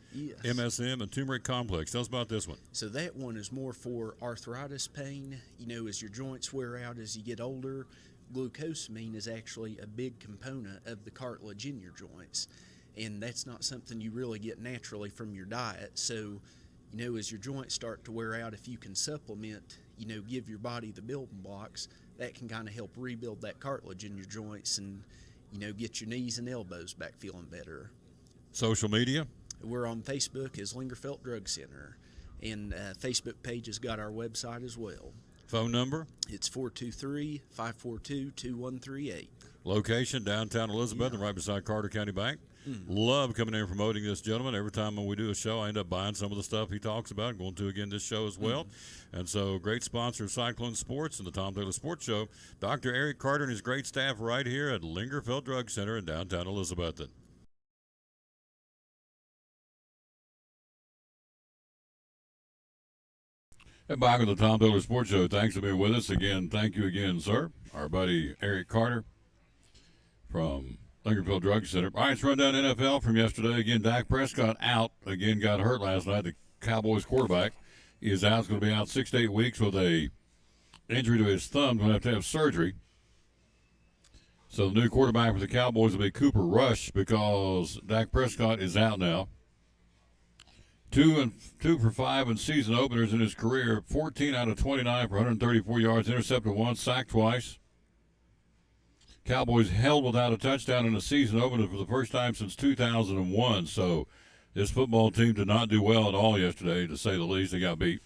MSM, and turmeric complex. Tell us about this one. So that one is more for arthritis pain. You know, as your joints wear out as you get older, glucosamine is actually a big component of the cartilage in your joints. And that's not something you really get naturally from your diet. So, you know, as your joints start to wear out, if you can supplement, you know, give your body the building blocks, that can kind of help rebuild that cartilage in your joints and, you know, get your knees and elbows back feeling better. Social media? We're on Facebook as Lingerfeld Drug Center, and Facebook page has got our website as well. Phone number? It's 423-542-2138. Location, downtown Elizabeth, and right beside Carter County Bank. Love coming in and promoting this gentleman. Every time when we do a show, I end up buying some of the stuff he talks about, going to again this show as well. And so, great sponsor of Cyclone Sports and the Tom Taylor Sports Show, Dr. Eric Carter and his great staff right here at Lingerfeld Drug Center in downtown Elizabethton. And back with the Tom Taylor Sports Show. Thanks for being with us again. Thank you again, sir. Our buddy Eric Carter from Lingerfeld Drug Center. All right, let's run down NFL from yesterday. Again, Dak Prescott out. Again, got hurt last night. The Cowboys quarterback is out. He's going to be out 6 to 8 weeks with a injury to his thumb. Going to have surgery. So the new quarterback for the Cowboys will be Cooper Rush because Dak Prescott is out now. 2 for 5 in season openers in his career. 14 out of 29 for 134 yards. Intercepted once, sacked twice. Cowboys held without a touchdown in a season opener for the first time since 2001. So this football team did not do well at all yesterday, to say the least. They got beat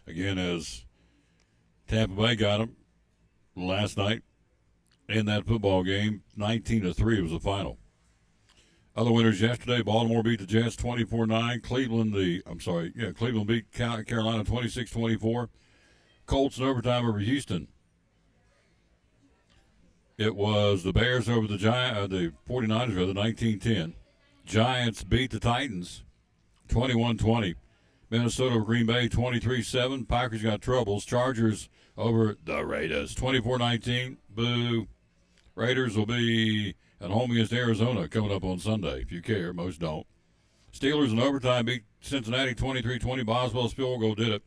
again as Tampa Bay got them last night in that football game. 19-3 was the final. Other winners yesterday: Baltimore beat the Jets 24-9. Cleveland beat Carolina 26-24. Colts in overtime over Houston. It was the Bears over the 49ers, rather, 19-10. Giants beat the Titans 21-20. Minnesota over Green Bay 23-7. Packers got troubles. Chargers over the Raiders 24-19. Boo. Raiders will be at home against Arizona coming up on Sunday, if you care. Most don't. Steelers in overtime beat Cincinnati 23-20. Boswell's field goal did it.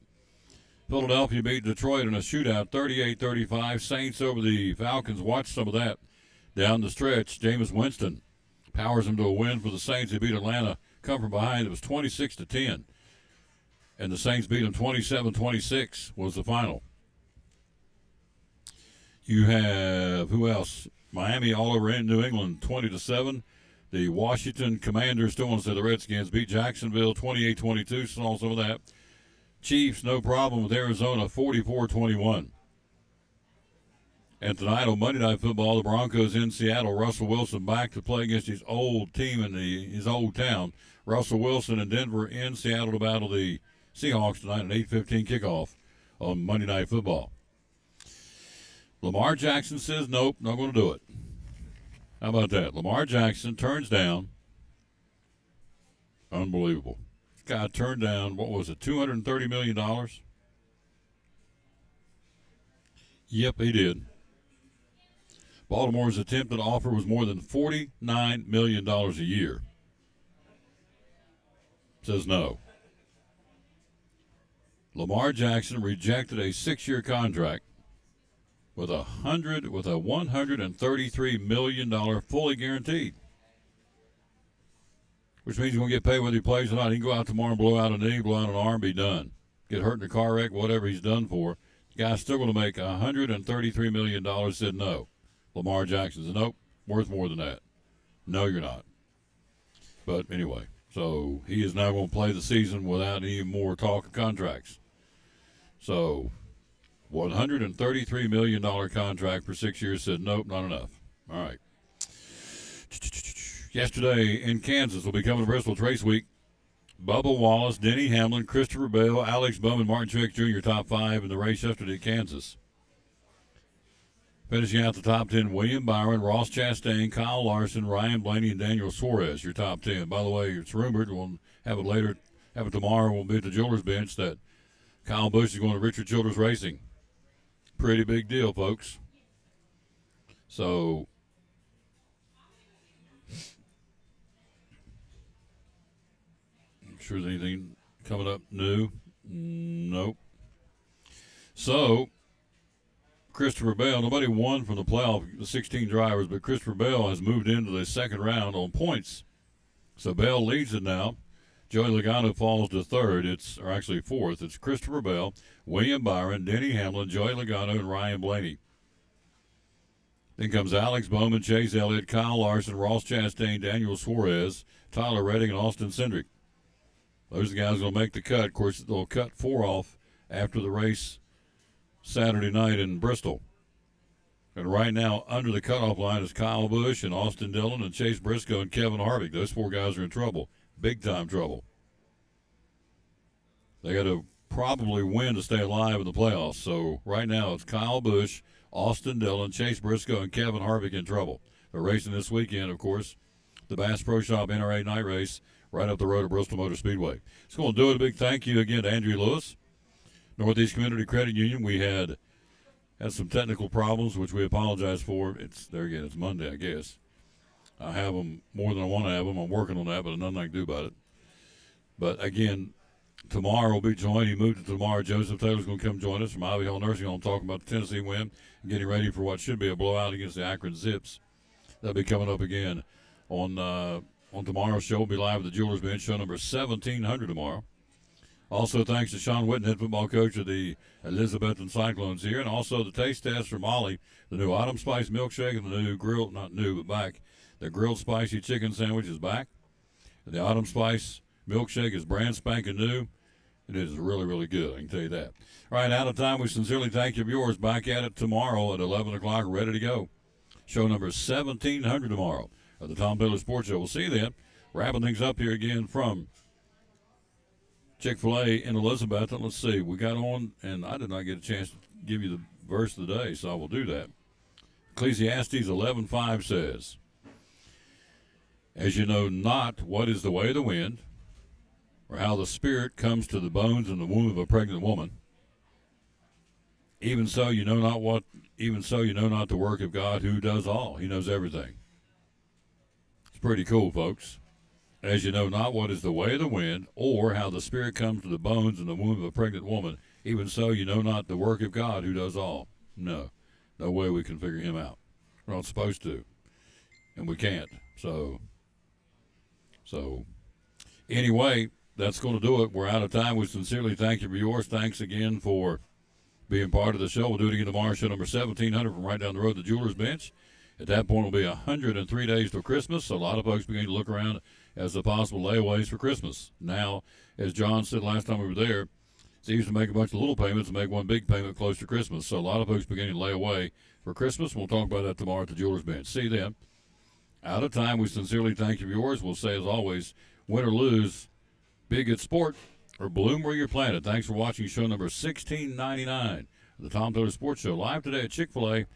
Philadelphia beat Detroit in a shootout 38-35. Saints over the Falcons. Watch some of that down the stretch. Jameis Winston powers them to a win for the Saints. They beat Atlanta. Come from behind. It was 26-10. And the Saints beat them 27-26 was the final. You have, who else? Miami all over in New England 20-7. The Washington Commanders, still want to say the Redskins, beat Jacksonville 28-22. Saw some of that. Chiefs, no problem with Arizona, 44-21. And tonight on Monday Night Football, the Broncos in Seattle. Russell Wilson back to play against his old team in his old town. Russell Wilson and Denver in Seattle to battle the Seahawks tonight, an 8:15 kickoff on Monday Night Football. Lamar Jackson says nope, not going to do it. How about that? Lamar Jackson turns down. Unbelievable. Guy turned down, what was it, $230 million? Yep, he did. Baltimore's attempted offer was more than $49 million a year. Says no. Lamar Jackson rejected a 6-year contract with a $133 million fully guaranteed. Which means he's going to get paid whether he plays or not. He can go out tomorrow and blow out a knee, blow out an arm, be done. Get hurt in a car wreck, whatever he's done for. The guy's still going to make $133 million. Said no. Lamar Jackson said, nope, worth more than that. No, you're not. But anyway, so he is now going to play the season without any more talk of contracts. So $133 million contract for 6 years, said nope, not enough. All right. Yesterday in Kansas, will be coming to Bristol Trace Week. Bubba Wallace, Denny Hamlin, Christopher Bell, Alex Bowman, Martin Truex Jr., top 5 in the race yesterday at Kansas. Finishing out the top 10, William Byron, Ross Chastain, Kyle Larson, Ryan Blaney, and Daniel Suarez, your top 10. By the way, it's rumored, we'll have it tomorrow, we'll be at the Jewelers Bench, that Kyle Busch is going to Richard Childress Racing. Pretty big deal, folks. So, I'm sure there's anything coming up new. Nope. So, Christopher Bell, nobody won from the playoff, the 16 drivers, but Christopher Bell has moved into the second round on points. So Bell leads it now. Joey Logano falls to third. Or actually fourth. It's Christopher Bell, William Byron, Denny Hamlin, Joey Logano, and Ryan Blaney. Then comes Alex Bowman, Chase Elliott, Kyle Larson, Ross Chastain, Daniel Suarez, Tyler Reddick, and Austin Cindric. Those are the guys going to make the cut. Of course, they'll cut 4 off after the race Saturday night in Bristol. And right now, under the cutoff line is Kyle Busch and Austin Dillon and Chase Briscoe and Kevin Harvick. Those 4 guys are in trouble. Big-time trouble. They got to probably win to stay alive in the playoffs. So right now it's Kyle Busch, Austin Dillon, Chase Briscoe, and Kevin Harvick in trouble. They're racing this weekend, of course, the Bass Pro Shop NRA night race right up the road to Bristol Motor Speedway. It's going to do it. A big thank you again to Andrew Lewis, Northeast Community Credit Union. We had some technical problems, which we apologize for. It's there again. It's Monday, I guess. I have them more than I want to have them. I'm working on that, but there's nothing I can do about it. But again, tomorrow we'll be joined. He moved it to tomorrow. Joseph Taylor's going to come join us from Ivy Hill Nursing Home, talking about the Tennessee win and getting ready for what should be a blowout against the Akron Zips. That'll be coming up again on tomorrow's show. We'll be live at the Jewelers Bench, show number 1700 tomorrow. Also, thanks to Sean Whitten, head football coach of the Elizabethton Cyclones here, and also the taste test from Molly, the new Autumn Spice milkshake and the new grilled, not new, but back, the grilled spicy chicken sandwich is back. The Autumn Spice milkshake is brand spanking new. It is really, really good, I can tell you that. All right, out of time. We sincerely thank you for yours. Back at it tomorrow at 11 o'clock, ready to go. Show number 1700 tomorrow of the Tom Taylor Sports Show. We'll see you then. Wrapping things up here again from Chick-fil-A in Elizabethton. Let's see. We got on, and I did not get a chance to give you the verse of the day, so I will do that. Ecclesiastes 11:5 says, as you know not what is the way of the wind, or how the spirit comes to the bones in the womb of a pregnant woman, even so you know not the work of God who does all. He knows everything. It's pretty cool, folks. As you know not what is the way of the wind, or how the spirit comes to the bones in the womb of a pregnant woman, even so you know not the work of God who does all. No way we can figure him out. We're not supposed to, and we can't. So anyway, that's going to do it. We're out of time. We sincerely thank you for yours. Thanks again for being part of the show. We'll do it again tomorrow, show number 1700 from right down the road, the Jeweler's Bench. At that point, it'll be 103 days till Christmas, so a lot of folks begin to look around as the possible layaways for Christmas. Now, as John said last time we were there, it's easy to make a bunch of little payments and make one big payment close to Christmas. So a lot of folks beginning to lay away for Christmas. We'll talk about that tomorrow at the Jeweler's Bench. See you then. Out of time. We sincerely thank you for yours. We'll say, as always, win or lose, be a good sport, or bloom where you're planted. Thanks for watching show number 1699 of the Tom Taylor Sports Show, live today at Chick-fil-A